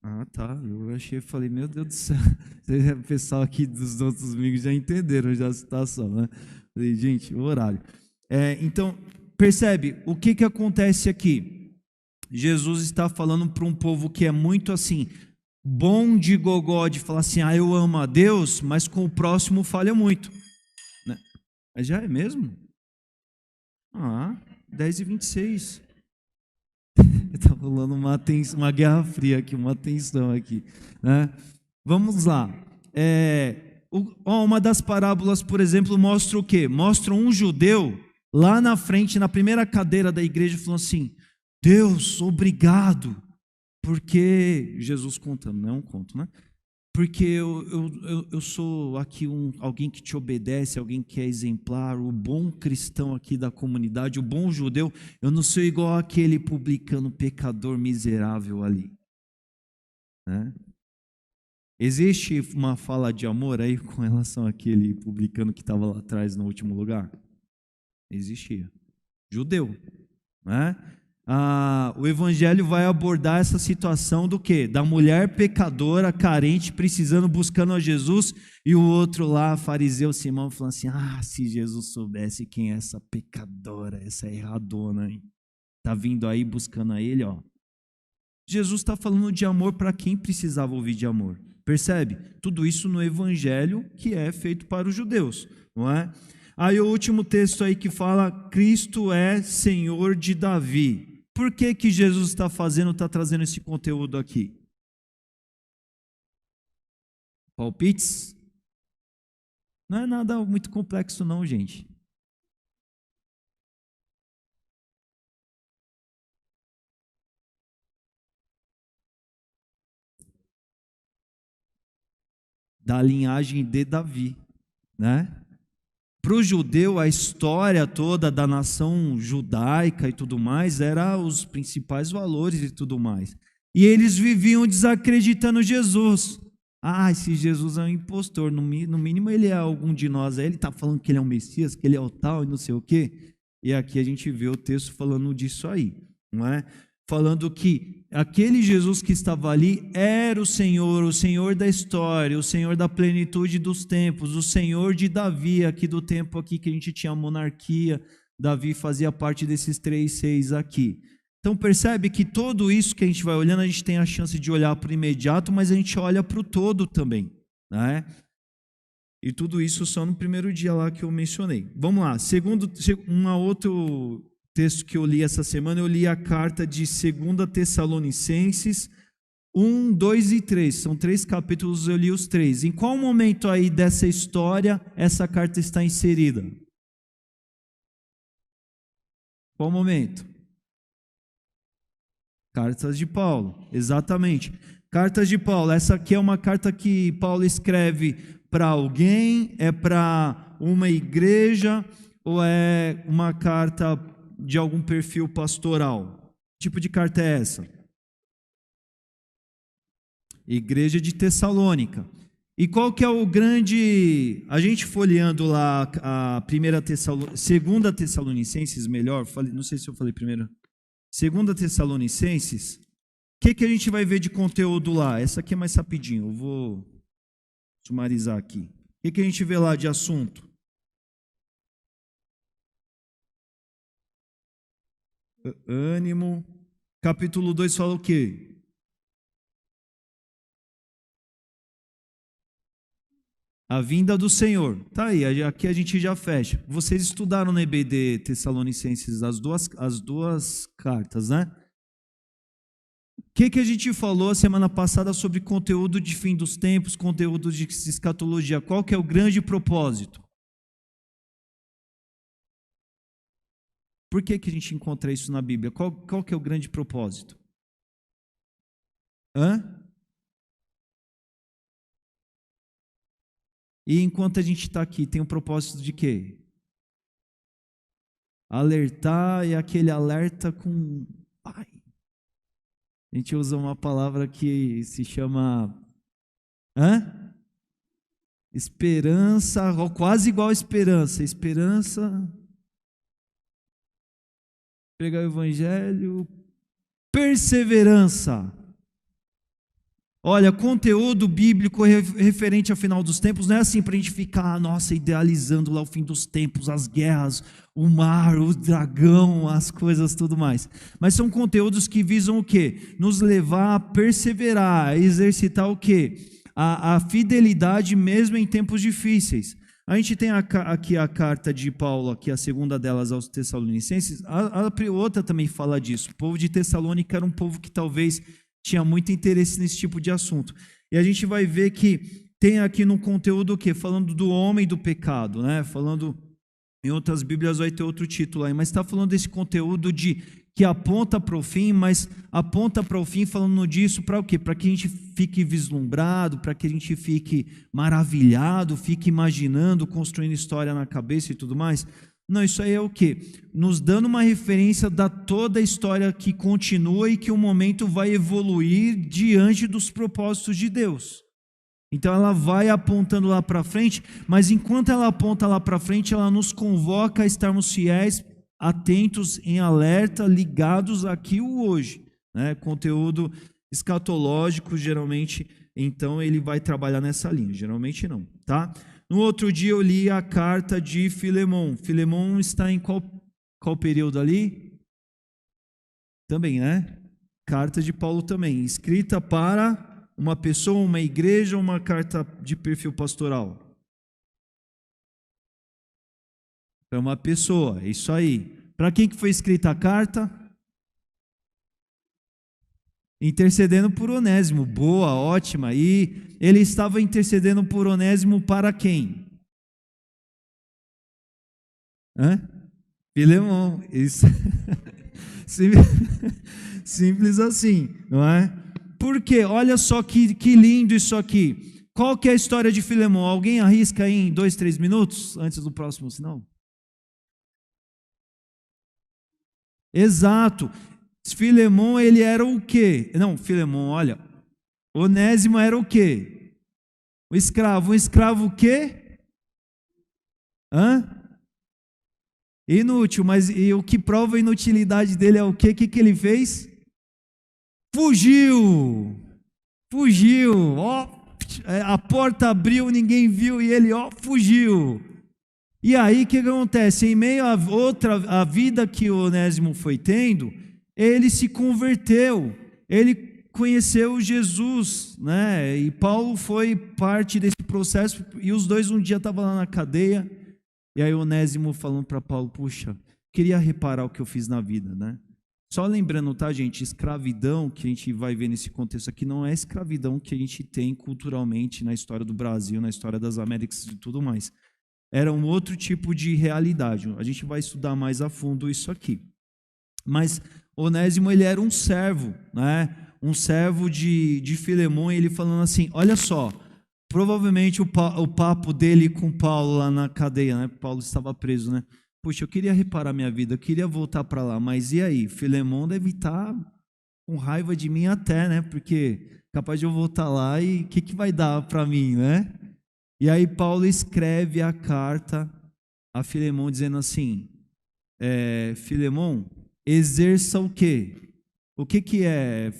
Ah, tá. Eu achei, falei, meu Deus do céu. O pessoal aqui dos outros amigos já entenderam já a situação, né? Falei, gente, o horário. Então, percebe o que acontece aqui? Jesus está falando para um povo que é muito assim, bom de gogó, de falar assim, eu amo a Deus, mas com o próximo falha muito, né? Mas já é mesmo? 10h26. Está rolando uma guerra fria aqui, uma tensão aqui, né? Vamos lá. Uma das parábolas, por exemplo, mostra o quê? Mostra um judeu lá na frente, na primeira cadeira da igreja, falando assim: Deus, obrigado, porque Jesus contando, não é um conto, né? Porque eu sou aqui alguém que te obedece, alguém que é exemplar, o bom cristão aqui da comunidade, o bom judeu. Eu não sou igual aquele publicano pecador miserável ali, né? Existe uma fala de amor aí com relação àquele publicano que estava lá atrás no último lugar? Existia. Judeu, né? O Evangelho vai abordar essa situação do quê? Da mulher pecadora, carente, precisando, buscando a Jesus, e o outro lá, fariseu Simão, falando assim: se Jesus soubesse quem é essa pecadora, essa erradona, hein? Tá vindo aí buscando a ele, ó. Jesus está falando de amor para quem precisava ouvir de amor. Percebe? Tudo isso no Evangelho que é feito para os judeus, não é? Aí o último texto aí que fala: Cristo é Senhor de Davi. Por que Jesus está trazendo esse conteúdo aqui? Palpites? Não é nada muito complexo não, gente. Da linhagem de Davi, né? Para o judeu, a história toda da nação judaica e tudo mais era os principais valores e tudo mais. E eles viviam desacreditando Jesus. Esse Jesus é um impostor, no mínimo ele é algum de nós. Aí ele está falando que ele é um Messias, que ele é o tal e não sei o quê. E aqui a gente vê o texto falando disso aí, não é? Falando que aquele Jesus que estava ali era o Senhor da história, o Senhor da plenitude dos tempos, o Senhor de Davi, aqui do tempo aqui que a gente tinha a monarquia. Davi fazia parte desses 3 reis aqui. Então percebe que tudo isso que a gente vai olhando, a gente tem a chance de olhar para o imediato, mas a gente olha para o todo também, né? E tudo isso só no primeiro dia lá que eu mencionei. Vamos lá, outro texto que eu li essa semana, eu li a carta de 2 Tessalonicenses 1, 2 e 3. São 3 capítulos, eu li os 3. Em qual momento aí dessa história essa carta está inserida? Qual momento? Cartas de Paulo, exatamente. Cartas de Paulo, essa aqui é uma carta que Paulo escreve para alguém, é para uma igreja ou é uma carta de algum perfil pastoral? Que tipo de carta é essa? Igreja de Tessalônica. E qual que é o grande... A gente folheando lá a 2 Tessalonicenses, melhor, não sei se eu falei primeiro. 2 Tessalonicenses, o que a gente vai ver de conteúdo lá? Essa aqui é mais rapidinho, eu vou sumarizar aqui. O que a gente vê lá de assunto? Ânimo. Capítulo 2 fala o quê? A vinda do Senhor. Tá aí, aqui a gente já fecha. Vocês estudaram na EBD Tessalonicenses as duas cartas, né? O que a gente falou a semana passada sobre conteúdo de fim dos tempos, conteúdo de escatologia? Qual que é o grande propósito? Por que a gente encontra isso na Bíblia? Qual que é o grande propósito? E enquanto a gente está aqui, tem um propósito de quê? Alertar é aquele alerta com... Ai. A gente usa uma palavra que se chama... Esperança, quase igual esperança. Esperança... Pregar o evangelho... Perseverança. Olha, conteúdo bíblico referente ao final dos tempos não é assim para a gente ficar, nossa, idealizando lá o fim dos tempos, as guerras, o mar, o dragão, as coisas, tudo mais. Mas são conteúdos que visam o quê? Nos levar a perseverar, a exercitar o quê? A fidelidade mesmo em tempos difíceis. A gente tem aqui a carta de Paulo, aqui a segunda delas aos Tessalonicenses, a outra também fala disso. O povo de Tessalônica era um povo que talvez tinha muito interesse nesse tipo de assunto. E a gente vai ver que tem aqui no conteúdo o quê? Falando do homem do pecado, né? Falando, em outras Bíblias vai ter outro título aí, mas está falando desse conteúdo que aponta para o fim, mas aponta para o fim falando disso para o quê? Para que a gente fique vislumbrado, para que a gente fique maravilhado, fique imaginando, construindo história na cabeça e tudo mais. Não, isso aí é o quê? Nos dando uma referência da toda a história que continua e que o momento vai evoluir diante dos propósitos de Deus. Então ela vai apontando lá para frente, mas enquanto ela aponta lá para frente, ela nos convoca a estarmos fiéis, atentos, em alerta, ligados aqui o hoje, né? Conteúdo escatológico, geralmente, então ele vai trabalhar nessa linha, geralmente não, tá? No outro dia eu li a carta de Filemon. Filemon está em qual período ali? Também, né? Carta de Paulo também, escrita para uma pessoa, uma igreja ou uma carta de perfil pastoral? Para uma pessoa, é isso aí. Para quem que foi escrita a carta? Intercedendo por Onésimo. Boa, ótima. E ele estava intercedendo por Onésimo para quem? Filemon. Isso. Simples assim, não é? Porque, olha só que lindo isso aqui. Qual que é a história de Filemon? Alguém arrisca aí em 2, 3 minutos, antes do próximo sinal? Exato. Filemon, ele era o quê? Não, Filemon, olha. Onésimo era o quê? O escravo. Um escravo o quê? Inútil, mas e o que prova a inutilidade dele é o quê? O que ele fez? Fugiu. A porta abriu, ninguém viu e ele fugiu. E aí o que acontece? Em meio a vida que o Onésimo foi tendo, ele se converteu, ele conheceu Jesus, né? E Paulo foi parte desse processo, e os dois um dia estavam lá na cadeia, e aí o Onésimo falando para Paulo, puxa, queria reparar o que eu fiz na vida, né? Só lembrando, tá, gente, escravidão, que a gente vai ver nesse contexto aqui, não é escravidão que a gente tem culturalmente na história do Brasil, na história das Américas e tudo mais. Era um outro tipo de realidade, a gente vai estudar mais a fundo isso aqui. Mas Onésimo, ele era um servo, né? Um servo de Filemon, ele falando assim, olha só, provavelmente o papo dele com Paulo lá na cadeia, né? Paulo estava preso, né? Puxa, eu queria reparar minha vida, eu queria voltar para lá, mas e aí? Filemon deve estar com raiva de mim até, né? Porque capaz de eu voltar lá e o que vai dar para mim, né? E aí Paulo escreve a carta a Filemon dizendo assim, Filemon, exerça o quê? O que é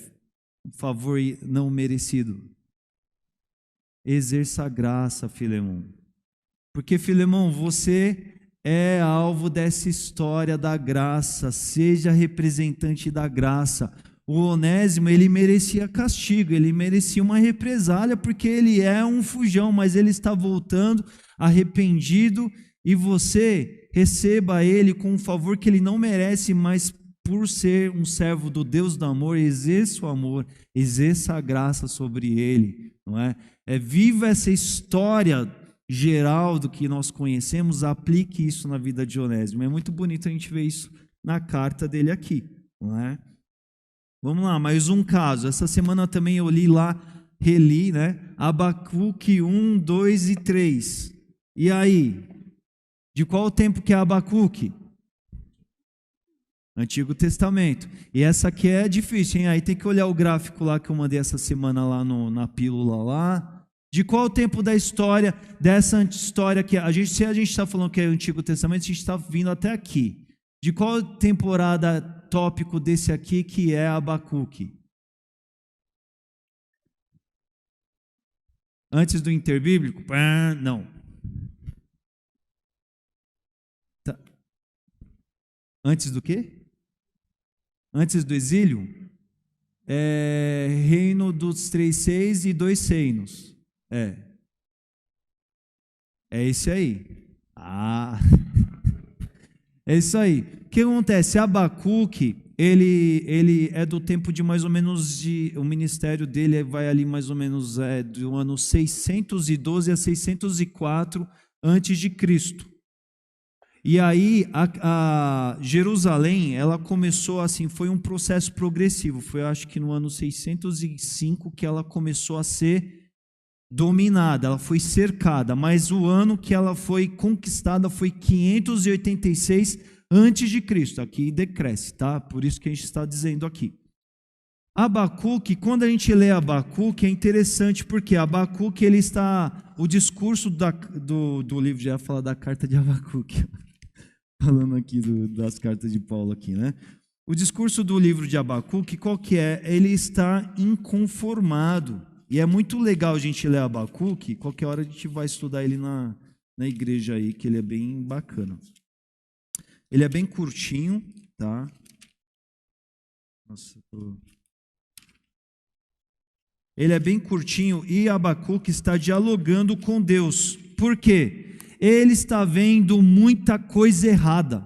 favor não merecido? Exerça a graça, Filemon. Porque, Filemon, você é alvo dessa história da graça, seja representante da graça. O Onésimo, ele merecia castigo, ele merecia uma represália, porque ele é um fujão, mas ele está voltando arrependido, e você receba ele com um favor que ele não merece, mas por ser um servo do Deus do amor, exerça o amor, exerça a graça sobre ele, não é? Viva essa história geral do que nós conhecemos, aplique isso na vida de Onésimo. É muito bonito a gente ver isso na carta dele aqui, não é? Vamos lá, mais um caso. Essa semana também eu reli, né? Abacuque 1, 2 e 3. E aí? De qual tempo que é Abacuque? Antigo Testamento. E essa aqui é difícil, hein? Aí tem que olhar o gráfico lá que eu mandei essa semana lá na pílula lá. De qual o tempo da história, dessa história que se a gente está falando que é o Antigo Testamento, a gente está vindo até aqui. De qual temporada tópico desse aqui que é Abacuque? Antes do interbíblico? Não. Tá. Antes do quê? Antes do exílio? Reino dos 3 seis e 2 reinos. É esse aí. É isso aí. O que acontece? Abacuque, ele é do tempo de mais ou menos o ministério dele vai ali mais ou menos do ano 612 a 604 antes de Cristo. E aí a Jerusalém, ela começou assim, foi um processo progressivo. Foi acho que no ano 605 que ela começou a ser dominada, ela foi cercada, mas o ano que ela foi conquistada foi 586 antes de Cristo. Aqui decresce, tá? Por isso que a gente está dizendo aqui. Abacuque, quando a gente lê Abacuque, é interessante porque Abacuque, ele está, o discurso do livro, já ia falar da carta de Abacuque, falando aqui das cartas de Paulo aqui, né? O discurso do livro de Abacuque, qual que é? Ele está inconformado. E é muito legal a gente ler Abacuque, qualquer hora a gente vai estudar ele na igreja aí, que ele é bem bacana. Ele é bem curtinho, tá? Nossa, Ele é bem curtinho e Abacuque está dialogando com Deus. Por quê? Ele está vendo muita coisa errada.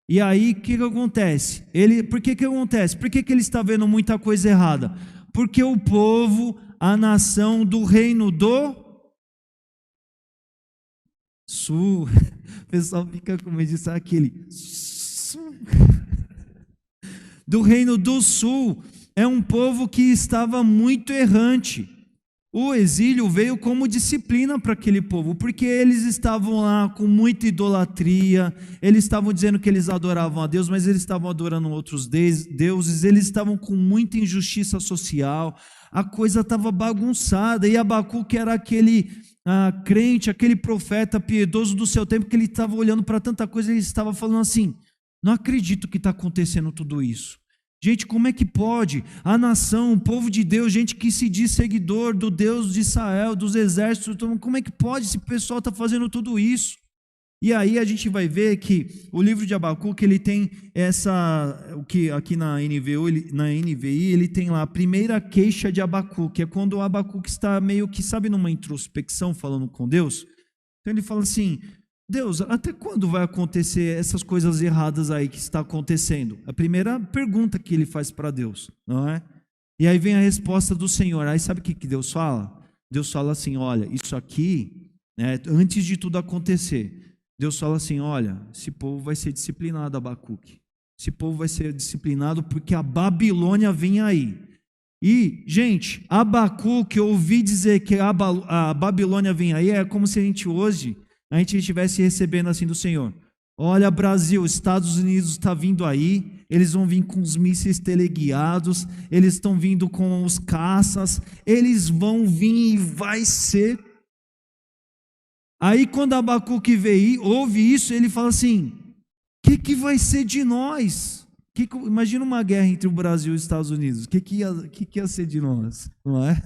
E aí, o que acontece? Por que acontece? Por que ele está vendo muita coisa errada? Porque o povo, a nação do reino do sul, o pessoal fica com medo de saber aquele sul. Do reino do sul, é um povo que estava muito errante. O exílio veio como disciplina para aquele povo, porque eles estavam lá com muita idolatria, eles estavam dizendo que eles adoravam a Deus, mas eles estavam adorando outros deuses, eles estavam com muita injustiça social, a coisa estava bagunçada, e Abacuque era aquele crente, aquele profeta piedoso do seu tempo, que ele estava olhando para tanta coisa, ele estava falando assim, não acredito que está acontecendo tudo isso. Gente, como é que pode a nação, o povo de Deus, gente que se diz seguidor do Deus de Israel, dos exércitos, como é que pode esse pessoal estar fazendo tudo isso? E aí a gente vai ver que o livro de Abacuque, ele tem o que aqui na NVI, ele tem lá a primeira queixa de Abacuque, é quando o Abacuque está meio que, sabe, numa introspecção, falando com Deus. Então ele fala assim, Deus, até quando vai acontecer essas coisas erradas aí que está acontecendo? A primeira pergunta que ele faz para Deus, não é? E aí vem a resposta do Senhor. Aí sabe o que Deus fala? Deus fala assim, olha, isso aqui, antes de tudo acontecer, Deus fala assim, olha, esse povo vai ser disciplinado, Abacuque. Esse povo vai ser disciplinado porque a Babilônia vem aí. E, gente, Abacuque, eu ouvi dizer que a Babilônia vem aí, é como se a gente estivesse recebendo assim do Senhor. Olha, Brasil, Estados Unidos está vindo aí, eles vão vir com os mísseis teleguiados, eles estão vindo com os caças, eles vão vir e vai ser. Aí quando Abacuque ouve isso, ele fala assim, o que vai ser de nós? Imagina uma guerra entre o Brasil e os Estados Unidos, o que ia ser de nós, não é?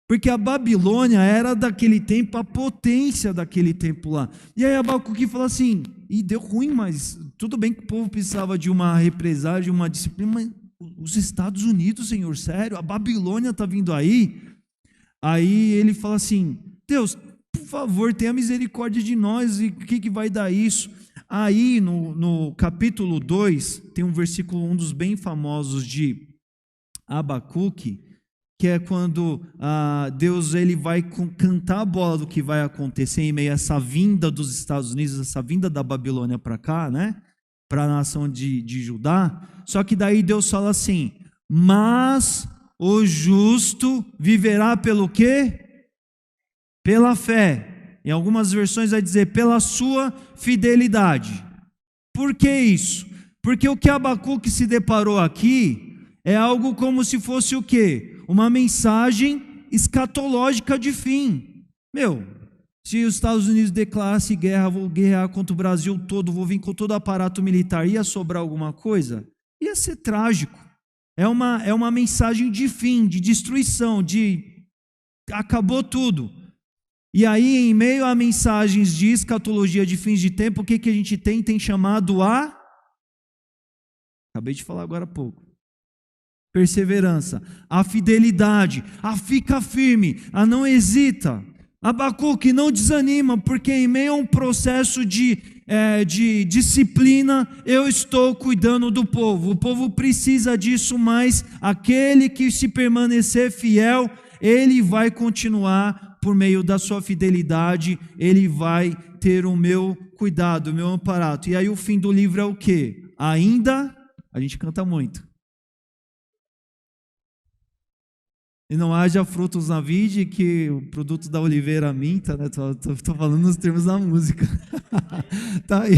Porque a Babilônia era daquele tempo, a potência daquele tempo lá. E aí Abacuque fala assim, e deu ruim, mas tudo bem que o povo precisava de uma represália, de uma disciplina, mas os Estados Unidos, Senhor, sério, a Babilônia está vindo aí? Aí ele fala assim, Deus, por favor, tenha misericórdia de nós, e o que vai dar isso? Aí no capítulo 2, tem um versículo, um dos bem famosos de Abacuque, que é quando Deus ele vai cantar a bola do que vai acontecer em meio a essa vinda dos Estados Unidos, essa vinda da Babilônia para cá, né? Para a nação de Judá. Só que daí Deus fala assim, mas o justo viverá pelo quê? Pela fé. Em algumas versões vai dizer, pela sua fidelidade. Por que isso? Porque o que Abacuque se deparou aqui é algo como se fosse o quê? Uma mensagem escatológica de fim. Se os Estados Unidos declarasse guerra, vou guerrear contra o Brasil todo, vou vir com todo o aparato militar, ia sobrar alguma coisa? Ia ser trágico. É uma mensagem de fim, de destruição, de acabou tudo. E aí, em meio a mensagens de escatologia de fins de tempo, o que a gente tem? Tem chamado a... Acabei de falar agora há pouco. Perseverança, a fidelidade, a fica firme, a não hesita. Abacuque, não desanima, porque em meio a um processo de disciplina, eu estou cuidando do povo. O povo precisa disso, mas aquele que se permanecer fiel, ele vai continuar por meio da sua fidelidade, ele vai ter o meu cuidado, o meu amparato. E aí o fim do livro é o quê? Ainda, a gente canta muito. E não haja frutos na vide, que o produto da oliveira minta, né? Estou falando nos termos da música. Tá aí.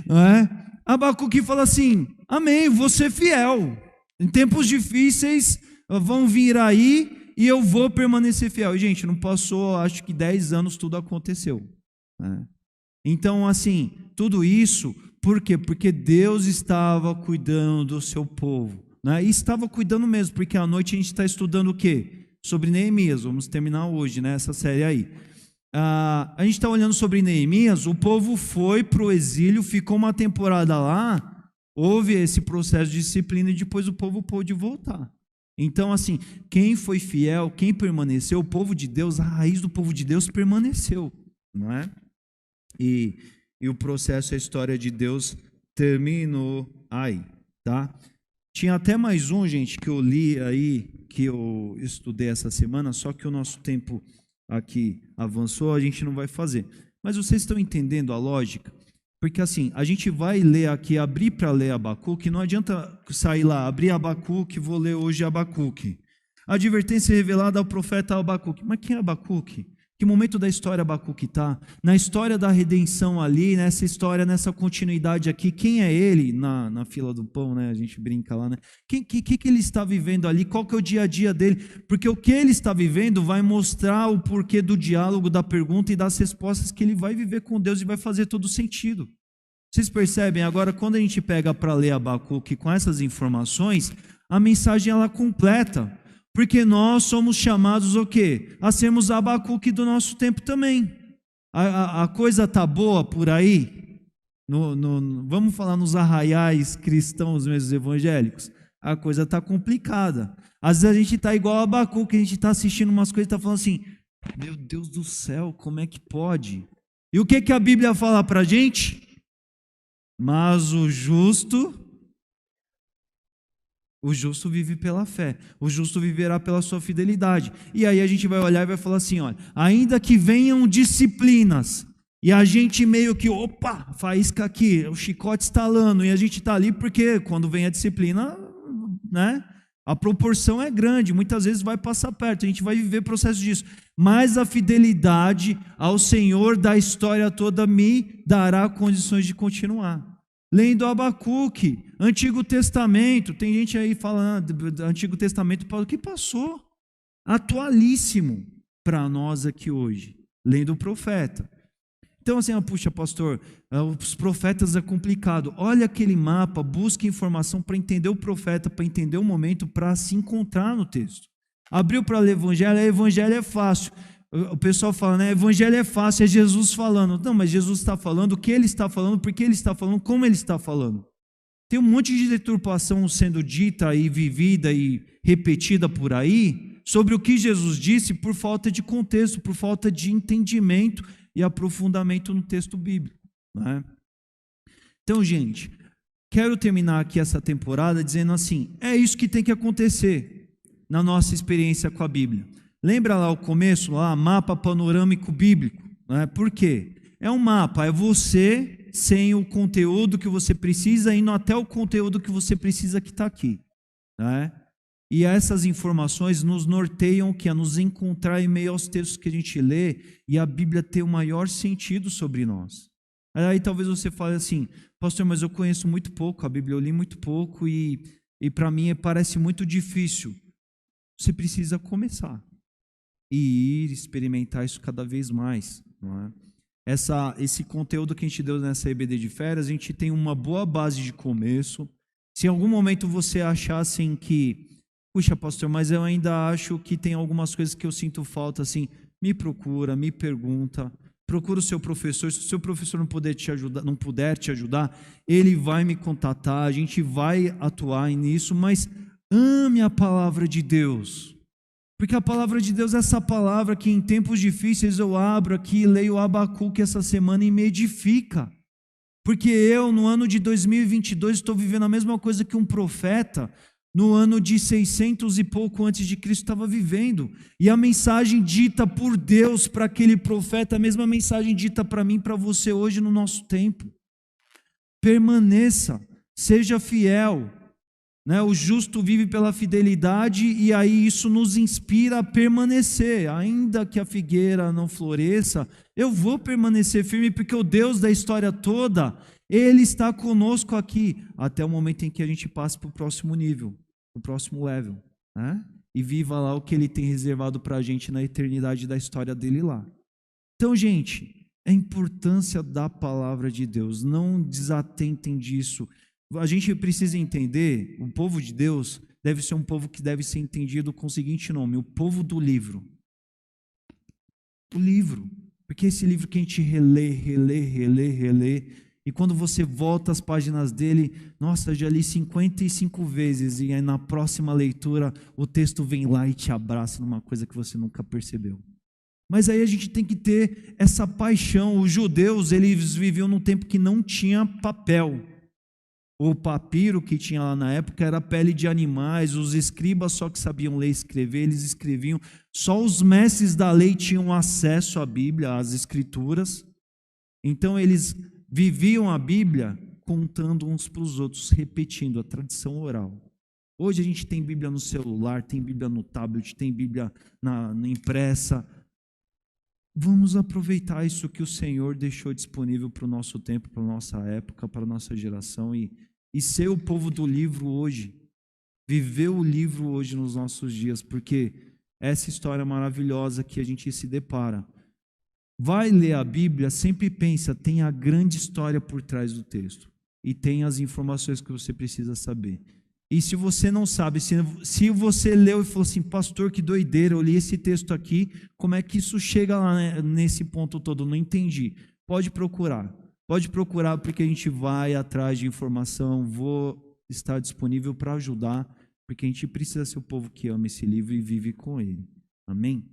Não é? Abacuque fala assim, amém, vou ser fiel. Em tempos difíceis vão vir aí e eu vou permanecer fiel. E, gente, não passou, acho que 10 anos tudo aconteceu. Né? Então, assim, tudo isso, por quê? Porque Deus estava cuidando do seu povo. Né? E estava cuidando mesmo, porque à noite a gente está estudando o quê? Sobre Neemias, vamos terminar hoje, né, essa série aí. A gente está olhando sobre Neemias, o povo foi para o exílio, ficou uma temporada lá, houve esse processo de disciplina e depois o povo pôde voltar. Então, assim, quem foi fiel, quem permaneceu, o povo de Deus, a raiz do povo de Deus permaneceu, não é? E o processo, a história de Deus terminou aí, tá? Tinha até mais um, gente, que eu li aí, que eu estudei essa semana, só que o nosso tempo aqui avançou, a gente não vai fazer. Mas vocês estão entendendo a lógica? Porque assim, a gente vai ler aqui, abrir para ler Abacuque, não adianta sair lá, abrir Abacuque, vou ler hoje Abacuque. A advertência revelada ao profeta Abacuque. Mas quem é Abacuque? Que momento da história Abacuque está? Na história da redenção ali, nessa história, nessa continuidade aqui, quem é ele na fila do pão, né? A gente brinca lá, né? Que ele está vivendo ali? Qual que é o dia a dia dele? Porque o que ele está vivendo vai mostrar o porquê do diálogo, da pergunta e das respostas que ele vai viver com Deus e vai fazer todo sentido. Vocês percebem? Agora, quando a gente pega para ler Abacuque com essas informações, a mensagem ela completa. Porque nós somos chamados o quê? A sermos Abacuque do nosso tempo também. A coisa está boa por aí? Vamos falar nos arraiais cristãos mesmo evangélicos? A coisa está complicada. Às vezes a gente está igual a Abacuque, a gente está assistindo umas coisas e está falando assim, meu Deus do céu, como é que pode? E o que a Bíblia fala para a gente? Mas o justo vive pela fé, o justo viverá pela sua fidelidade. E aí a gente vai olhar e vai falar assim, olha, ainda que venham disciplinas, e a gente meio que, opa, faísca aqui, o chicote estalando, e a gente está ali porque quando vem a disciplina, né, a proporção é grande, muitas vezes vai passar perto, a gente vai viver processo disso. Mas a fidelidade ao Senhor da história toda me dará condições de continuar. Lendo Abacuque, Antigo Testamento, tem gente aí falando do Antigo Testamento, o que passou? Atualíssimo para nós aqui hoje, lendo o profeta. Então assim, puxa pastor, os profetas é complicado, olha aquele mapa, busque informação para entender o profeta, para entender o momento, para se encontrar no texto. Abriu para ler evangelho é fácil. O pessoal fala, né? Evangelho é fácil, é Jesus falando. Não, mas Jesus está falando, o que ele está falando, por que ele está falando, como ele está falando. Tem um monte de deturpação sendo dita e vivida e repetida por aí sobre o que Jesus disse por falta de contexto, por falta de entendimento e aprofundamento no texto bíblico. Né? Então, gente, quero terminar aqui essa temporada dizendo assim, é isso que tem que acontecer na nossa experiência com a Bíblia. Lembra lá o começo, lá, mapa panorâmico bíblico, né? Por quê? É um mapa, é você sem o conteúdo que você precisa, indo até o conteúdo que você precisa que está aqui. Né? E essas informações nos norteiam que a nos encontrar em meio aos textos que a gente lê e a Bíblia ter o maior sentido sobre nós. Aí talvez você fale assim, pastor, mas eu conheço muito pouco a Bíblia, eu li muito pouco e para mim parece muito difícil. Você precisa começar e ir experimentar isso cada vez mais, não é? Esse conteúdo que a gente deu nessa EBD de férias, a gente tem uma boa base de começo. Se em algum momento você achar assim que, puxa, pastor, mas eu ainda acho que tem algumas coisas que eu sinto falta, assim, me procura, me pergunta, procura o seu professor. Se o seu professor não puder te ajudar, não puder te ajudar, ele vai me contatar, a gente vai atuar nisso, mas ame a palavra de Deus. Porque a palavra de Deus é essa palavra que em tempos difíceis eu abro aqui, leio o Abacuque essa semana e me edifica. Porque eu, no ano de 2022, estou vivendo a mesma coisa que um profeta, no ano de 600 e pouco antes de Cristo estava vivendo. E a mensagem dita por Deus para aquele profeta, a mesma mensagem dita para mim e para você hoje no nosso tempo. Permaneça, seja fiel. O justo vive pela fidelidade e aí isso nos inspira a permanecer. Ainda que a figueira não floresça, eu vou permanecer firme porque o Deus da história toda, Ele está conosco aqui até o momento em que a gente passe para o próximo nível, para o próximo level, né? E viva lá o que Ele tem reservado para a gente na eternidade da história dele lá. Então, gente, a importância da palavra de Deus, não desatentem disso. A gente precisa entender, o povo de Deus deve ser um povo que deve ser entendido com o seguinte nome, o povo do livro. O livro, porque esse livro que a gente relê, e quando você volta às páginas dele, nossa, já li 55 vezes, e aí na próxima leitura o texto vem lá e te abraça numa coisa que você nunca percebeu. Mas aí a gente tem que ter essa paixão. Os judeus, eles viviam num tempo que não tinha papel. O papiro que tinha lá na época era pele de animais, os escribas só que sabiam ler e escrever, eles escreviam, só os mestres da lei tinham acesso à Bíblia, às escrituras, então eles viviam a Bíblia contando uns para os outros, repetindo a tradição oral. Hoje a gente tem Bíblia no celular, tem Bíblia no tablet, tem Bíblia na impressa. Vamos aproveitar isso que o Senhor deixou disponível para o nosso tempo, para a nossa época, para a nossa geração e ser o povo do livro hoje, viver o livro hoje nos nossos dias, porque essa história maravilhosa que a gente se depara. Vai ler a Bíblia, sempre pensa, tem a grande história por trás do texto e tem as informações que você precisa saber. E se você não sabe, se você leu e falou assim, pastor, que doideira, eu li esse texto aqui, como é que isso chega lá nesse ponto todo? Não entendi. Pode procurar porque a gente vai atrás de informação, vou estar disponível para ajudar, porque a gente precisa ser o povo que ama esse livro e vive com ele. Amém?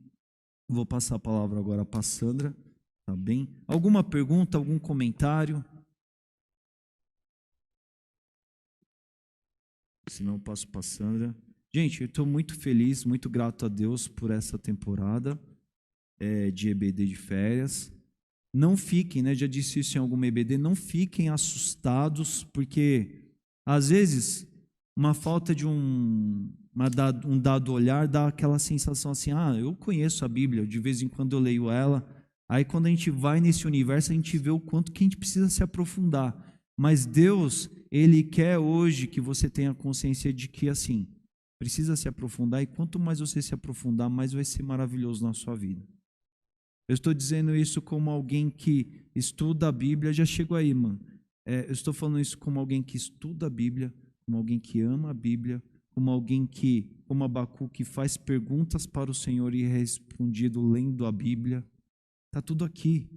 Vou passar a palavra agora para a Sandra, tá bem? Alguma pergunta, algum comentário? Se não, eu passo para a Sandra. Gente, eu estou muito feliz, muito grato a Deus por essa temporada de EBD de férias. Não fiquem, já disse isso em alguma EBD, não fiquem assustados, porque às vezes uma falta de um dado olhar dá aquela sensação assim, eu conheço a Bíblia, de vez em quando eu leio ela, aí quando a gente vai nesse universo a gente vê o quanto que a gente precisa se aprofundar, mas Deus, Ele quer hoje que você tenha consciência de que assim, precisa se aprofundar, e quanto mais você se aprofundar, mais vai ser maravilhoso na sua vida. Eu estou dizendo isso como alguém que estuda a Bíblia, já chego aí, mano. Eu estou falando isso como alguém que estuda a Bíblia, como alguém que ama a Bíblia, como alguém que, como Abacuque, faz perguntas para o Senhor e é respondido lendo a Bíblia. Está tudo aqui.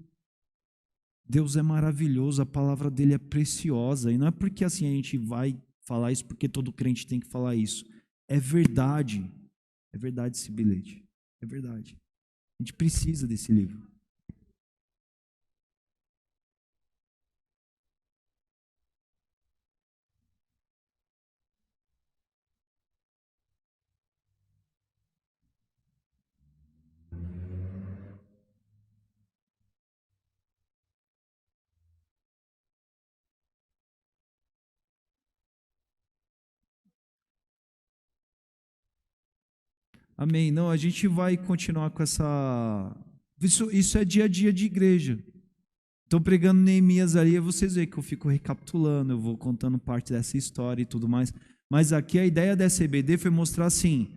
Deus é maravilhoso, a palavra dele é preciosa, e não é porque assim a gente vai falar isso porque todo crente tem que falar isso. É verdade esse bilhete, é verdade. A gente precisa desse livro. Amém. Não, a gente vai continuar com essa... Isso é dia a dia de igreja. Estou pregando Neemias ali, vocês veem que eu fico recapitulando, eu vou contando parte dessa história e tudo mais. Mas aqui a ideia dessa EBD foi mostrar assim,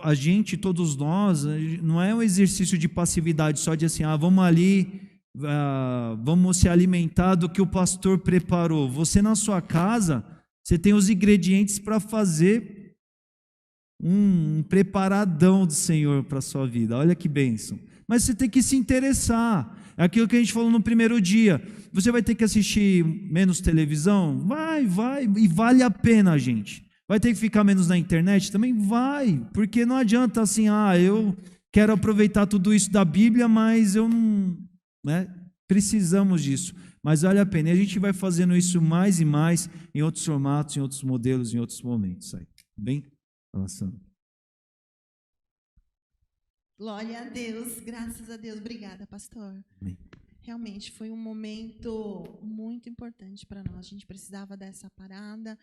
a gente, todos nós, não é um exercício de passividade só de assim, vamos ali, vamos se alimentar do que o pastor preparou. Você na sua casa, você tem os ingredientes para fazer um preparadão do Senhor para a sua vida. Olha que bênção. Mas você tem que se interessar. É aquilo que a gente falou no primeiro dia. Você vai ter que assistir menos televisão? Vai, e vale a pena, gente. Vai ter que ficar menos na internet? Também vai, porque não adianta assim, eu quero aproveitar tudo isso da Bíblia, mas eu não, né? Precisamos disso. Mas vale a pena. E a gente vai fazendo isso mais e mais em outros formatos, em outros modelos, em outros momentos. Aí. Bem? Relação. Glória a Deus, graças a Deus. Obrigada, pastor. Amém. Realmente foi um momento muito importante para nós. A gente precisava dessa parada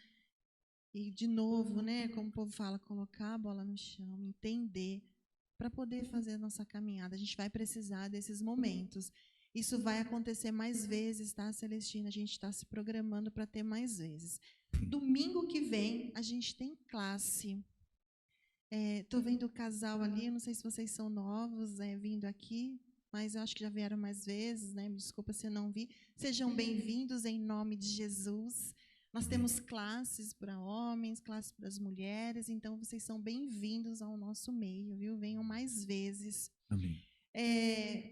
e, de novo, né, como o povo fala, colocar a bola no chão, entender, para poder fazer a nossa caminhada. A gente vai precisar desses momentos. Isso vai acontecer mais vezes, tá, Celestina? A gente está se programando para ter mais vezes. Domingo que vem, a gente tem classe. Estou vendo o casal ali, eu não sei se vocês são novos vindo aqui, mas eu acho que já vieram mais vezes, né? Me desculpa se eu não vi. Sejam bem-vindos em nome de Jesus. Nós temos classes para homens, classes para as mulheres, então vocês são bem-vindos ao nosso meio, viu? Venham mais vezes. Amém.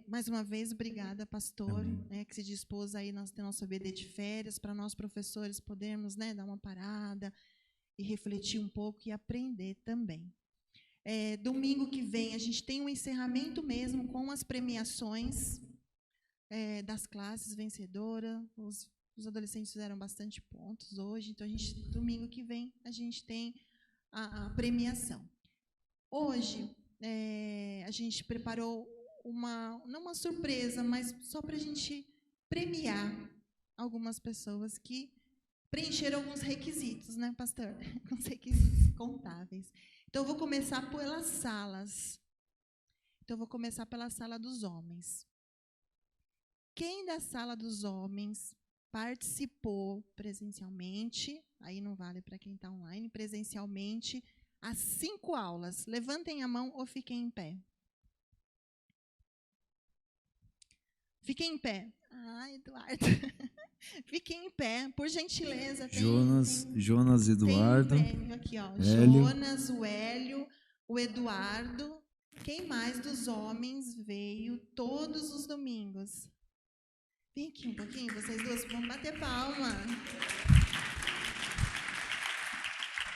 Mais uma vez, obrigada, pastor, né, que se dispôs aí nós ter nosso BD de férias, para nós professores podermos, né, dar uma parada e refletir um pouco e aprender também. Domingo que vem a gente tem um encerramento mesmo com as premiações das classes vencedoras. Os adolescentes fizeram bastante pontos hoje, então domingo que vem a gente tem a premiação. Hoje a gente preparou não uma surpresa, mas só para a gente premiar algumas pessoas que preencheram alguns requisitos, né, pastor? Alguns requisitos contáveis. Então, eu vou começar pelas salas. Então, eu vou começar pela sala dos homens. Quem da sala dos homens participou presencialmente, aí não vale para quem está online, presencialmente, as 5 aulas? Levantem a mão ou fiquem em pé. Fiquem em pé. Eduardo. Fiquem em pé, por gentileza. Jonas, Eduardo. Tem prêmio aqui, ó. Hélio. Jonas, o Hélio, o Eduardo. Quem mais dos homens veio todos os domingos? Vem aqui um pouquinho, vocês duas, vamos bater palma.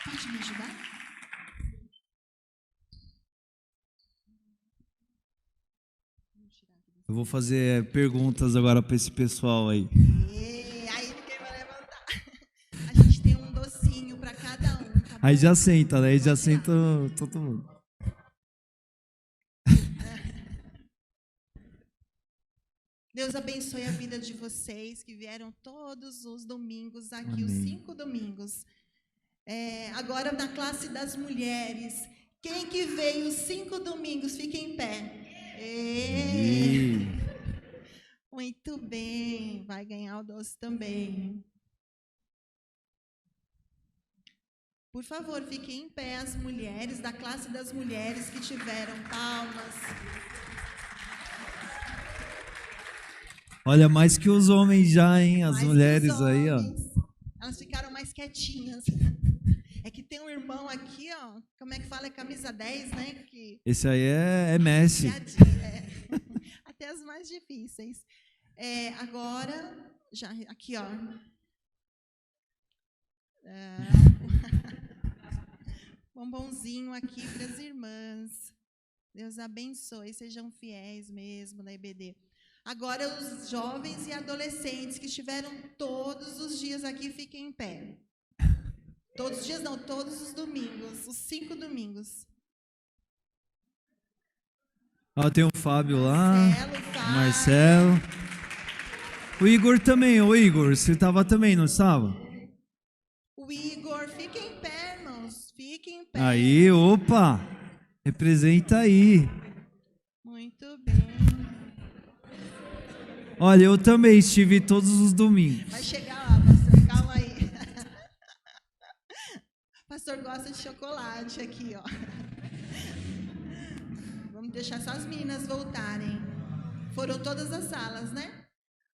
Pode me ajudar? Eu vou fazer perguntas agora para esse pessoal aí. Aí ninguém vai levantar. A gente tem um docinho para cada um. Tá aí já senta, né? Aí já senta todo mundo. Deus abençoe a vida de vocês que vieram todos os domingos aqui, Amém. Os 5 domingos. Agora na classe das mulheres. Quem que veio os 5 domingos, fique em pé. Muito bem, vai ganhar o doce também. Por favor, fiquem em pé as mulheres, da classe das mulheres que tiveram palmas. Olha, mais que os homens já, hein? As Mais mulheres os aí, ó. homens. Elas ficaram mais quietinhas. É que tem um irmão aqui, ó. Como é que fala? É camisa 10, né? Esse aí é Messi. Até as mais difíceis. Agora, já aqui, ó. Bombonzinho aqui para as irmãs. Deus abençoe, sejam fiéis mesmo na EBD. Agora, os jovens e adolescentes que estiveram todos os dias aqui, fiquem em pé. Todos os dias não, todos os domingos, os 5 domingos. Ó, tem o Fábio lá, Fábio. Marcelo. O Igor também, o Igor, você estava também, não estava? O Igor, fiquem em pé, irmãos, fiquem em pé. Aí, opa, representa aí. Muito bem. Olha, eu também estive todos os domingos. Vai chegar lá, pastor, calma aí. O pastor gosta de chocolate aqui, ó. Vamos deixar só as meninas voltarem. Foram todas as salas, né?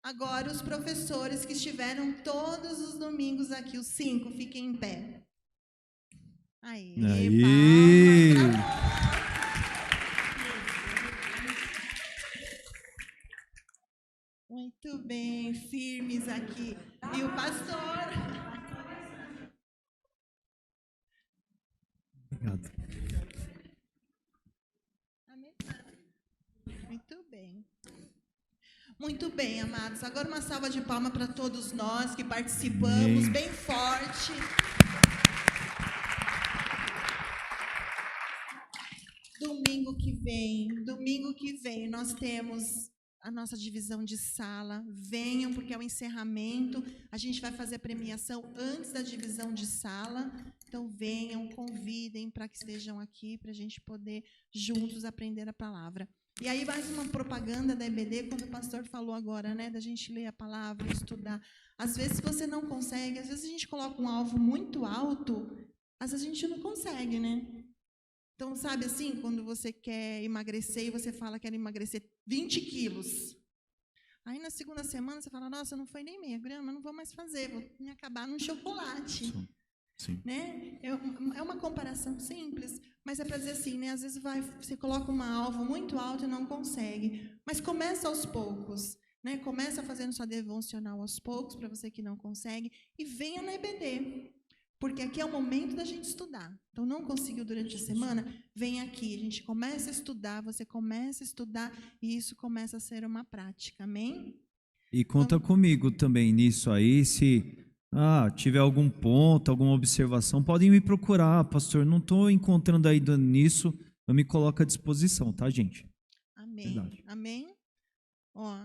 Agora os professores que estiveram todos os domingos aqui, os 5, fiquem em pé. Aí. Palmas pra... Muito bem, firmes aqui. E o pastor? Obrigado. Amém. Muito bem. Muito bem, amados. Agora uma salva de palmas para todos nós que participamos, Amém. bem forte. Domingo que vem, nós temos a nossa divisão de sala. Venham, porque é o encerramento. A gente vai fazer a premiação antes da divisão de sala. Então, venham, convidem para que estejam aqui, para a gente poder juntos aprender a palavra. E aí, mais uma propaganda da EBD, quando o pastor falou agora, né, da gente ler a palavra, estudar. Às vezes você não consegue, às vezes a gente coloca um alvo muito alto, às vezes a gente não consegue, né? Então, sabe assim, quando você quer emagrecer e você fala que quer emagrecer 20 quilos. Aí, na segunda semana, você fala, nossa, não foi nem meia grama, não vou mais fazer, vou me acabar num chocolate. Sim. Né? É uma comparação simples, mas é para dizer assim, né? Às vezes você coloca um alvo muito alto e não consegue, mas começa aos poucos, né? Começa fazendo sua devocional aos poucos, para você que não consegue, e venha na EBD, porque aqui é o momento da gente estudar. Então, não conseguiu durante a semana? Vem aqui, a gente começa a estudar, você começa a estudar, e isso começa a ser uma prática, amém? E conta comigo também nisso aí, se tiver algum ponto, alguma observação, podem me procurar, pastor, não estou encontrando aí nisso, eu me coloco à disposição, tá, gente? Amém. Verdade. Amém?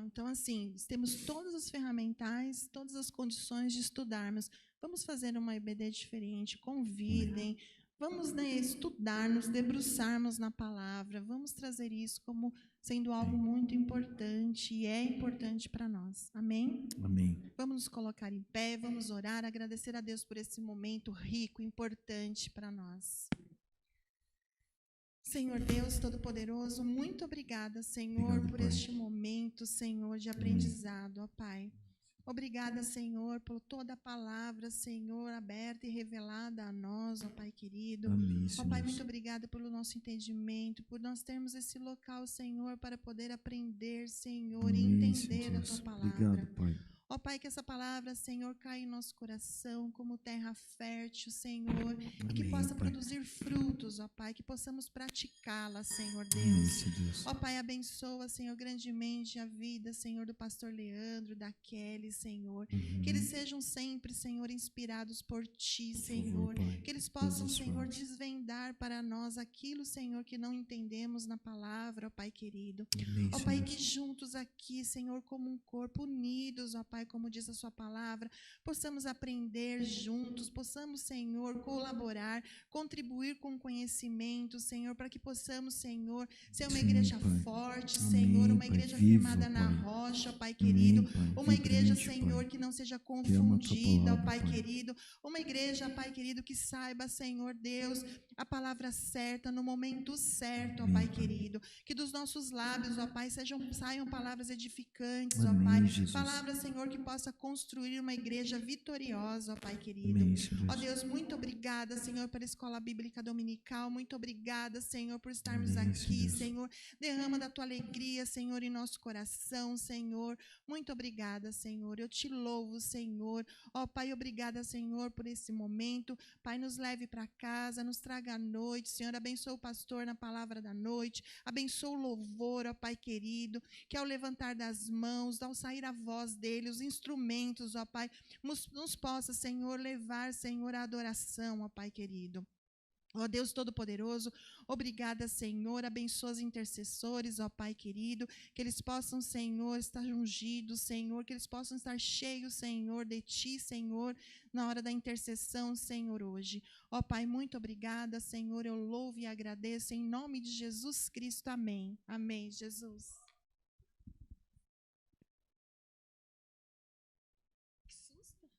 Então, assim, temos todas as ferramentais, todas as condições de estudarmos. Vamos fazer uma EBD diferente, convidem, vamos, né, estudar, nos debruçarmos na palavra, vamos trazer isso como sendo algo muito importante, e é importante para nós. Amém? Amém. Vamos nos colocar em pé, vamos orar, agradecer a Deus por esse momento rico, importante para nós. Senhor Deus Todo-Poderoso, muito obrigada, Senhor, Obrigado, por Pai. este momento, Senhor, de aprendizado, ó Pai. Obrigada, Senhor, por toda a palavra, Senhor, aberta e revelada a nós, ó Pai querido. Amém, Ó Pai, Senhor. muito obrigada pelo nosso entendimento, por nós termos esse local, Senhor, para poder aprender, Senhor, e Amém, entender a Deus. Tua palavra. Obrigado, Pai. Ó Pai, que essa palavra, Senhor, caia em nosso coração como terra fértil, Senhor, e que Amém, possa Pai. produzir frutos, ó Pai, que possamos praticá-la, Senhor Amém, Deus. Deus. Ó Pai, abençoa, Senhor, grandemente a vida, Senhor, do pastor Leandro, da Kelly, Senhor. Que eles sejam sempre, Senhor, inspirados por Ti, Senhor. Pai. Que eles possam, Todas as Senhor, formas. desvendar para nós aquilo, Senhor, que não entendemos na palavra, ó Pai querido. Amém, Ó Pai, Senhor. que juntos aqui, Senhor, como um corpo, unidos, ó Pai, como diz a Sua palavra, possamos aprender juntos, possamos, Senhor, colaborar, contribuir com conhecimento, Senhor, para que possamos, Senhor, ser uma Sim, igreja Pai. forte, Amém, Senhor, uma Pai. igreja Viva, firmada na Pai. rocha, ó Pai querido, Amém, Pai. uma igreja, Vibrante, Senhor, Pai. que não seja Que ama a Tua confundida, ó palavra, Pai Pai. querido, uma igreja, Pai querido, que saiba, Senhor Deus, a palavra certa, no momento certo, ó Pai querido, que dos nossos lábios, ó Pai, saiam palavras edificantes, ó Amém, Pai, Jesus. palavras, Senhor, que possa construir uma igreja vitoriosa, ó Pai querido. Amém, Senhor. Ó Deus, muito obrigada, Senhor, pela escola bíblica dominical, muito obrigada, Senhor, por estarmos Amém, aqui, Senhor. Senhor, derrama da Tua alegria, Senhor, em nosso coração, Senhor, muito obrigada, Senhor, eu Te louvo, Senhor, ó Pai, obrigada, Senhor, por esse momento, Pai, nos leve para casa, nos traga a noite, Senhor, abençoa o pastor na palavra da noite, abençoa o louvor, ó Pai querido, que ao levantar das mãos, ao sair a voz dele, os instrumentos, ó Pai, nos possa, Senhor, levar, Senhor, a adoração, ó Pai querido. Ó Deus Todo-Poderoso, obrigada, Senhor, abençoa os intercessores, ó Pai querido, que eles possam, Senhor, estar ungidos, Senhor, que eles possam estar cheios, Senhor, de Ti, Senhor, na hora da intercessão, Senhor, hoje. Ó Pai, muito obrigada, Senhor, eu louvo e agradeço, em nome de Jesus Cristo, amém. Amém, Jesus.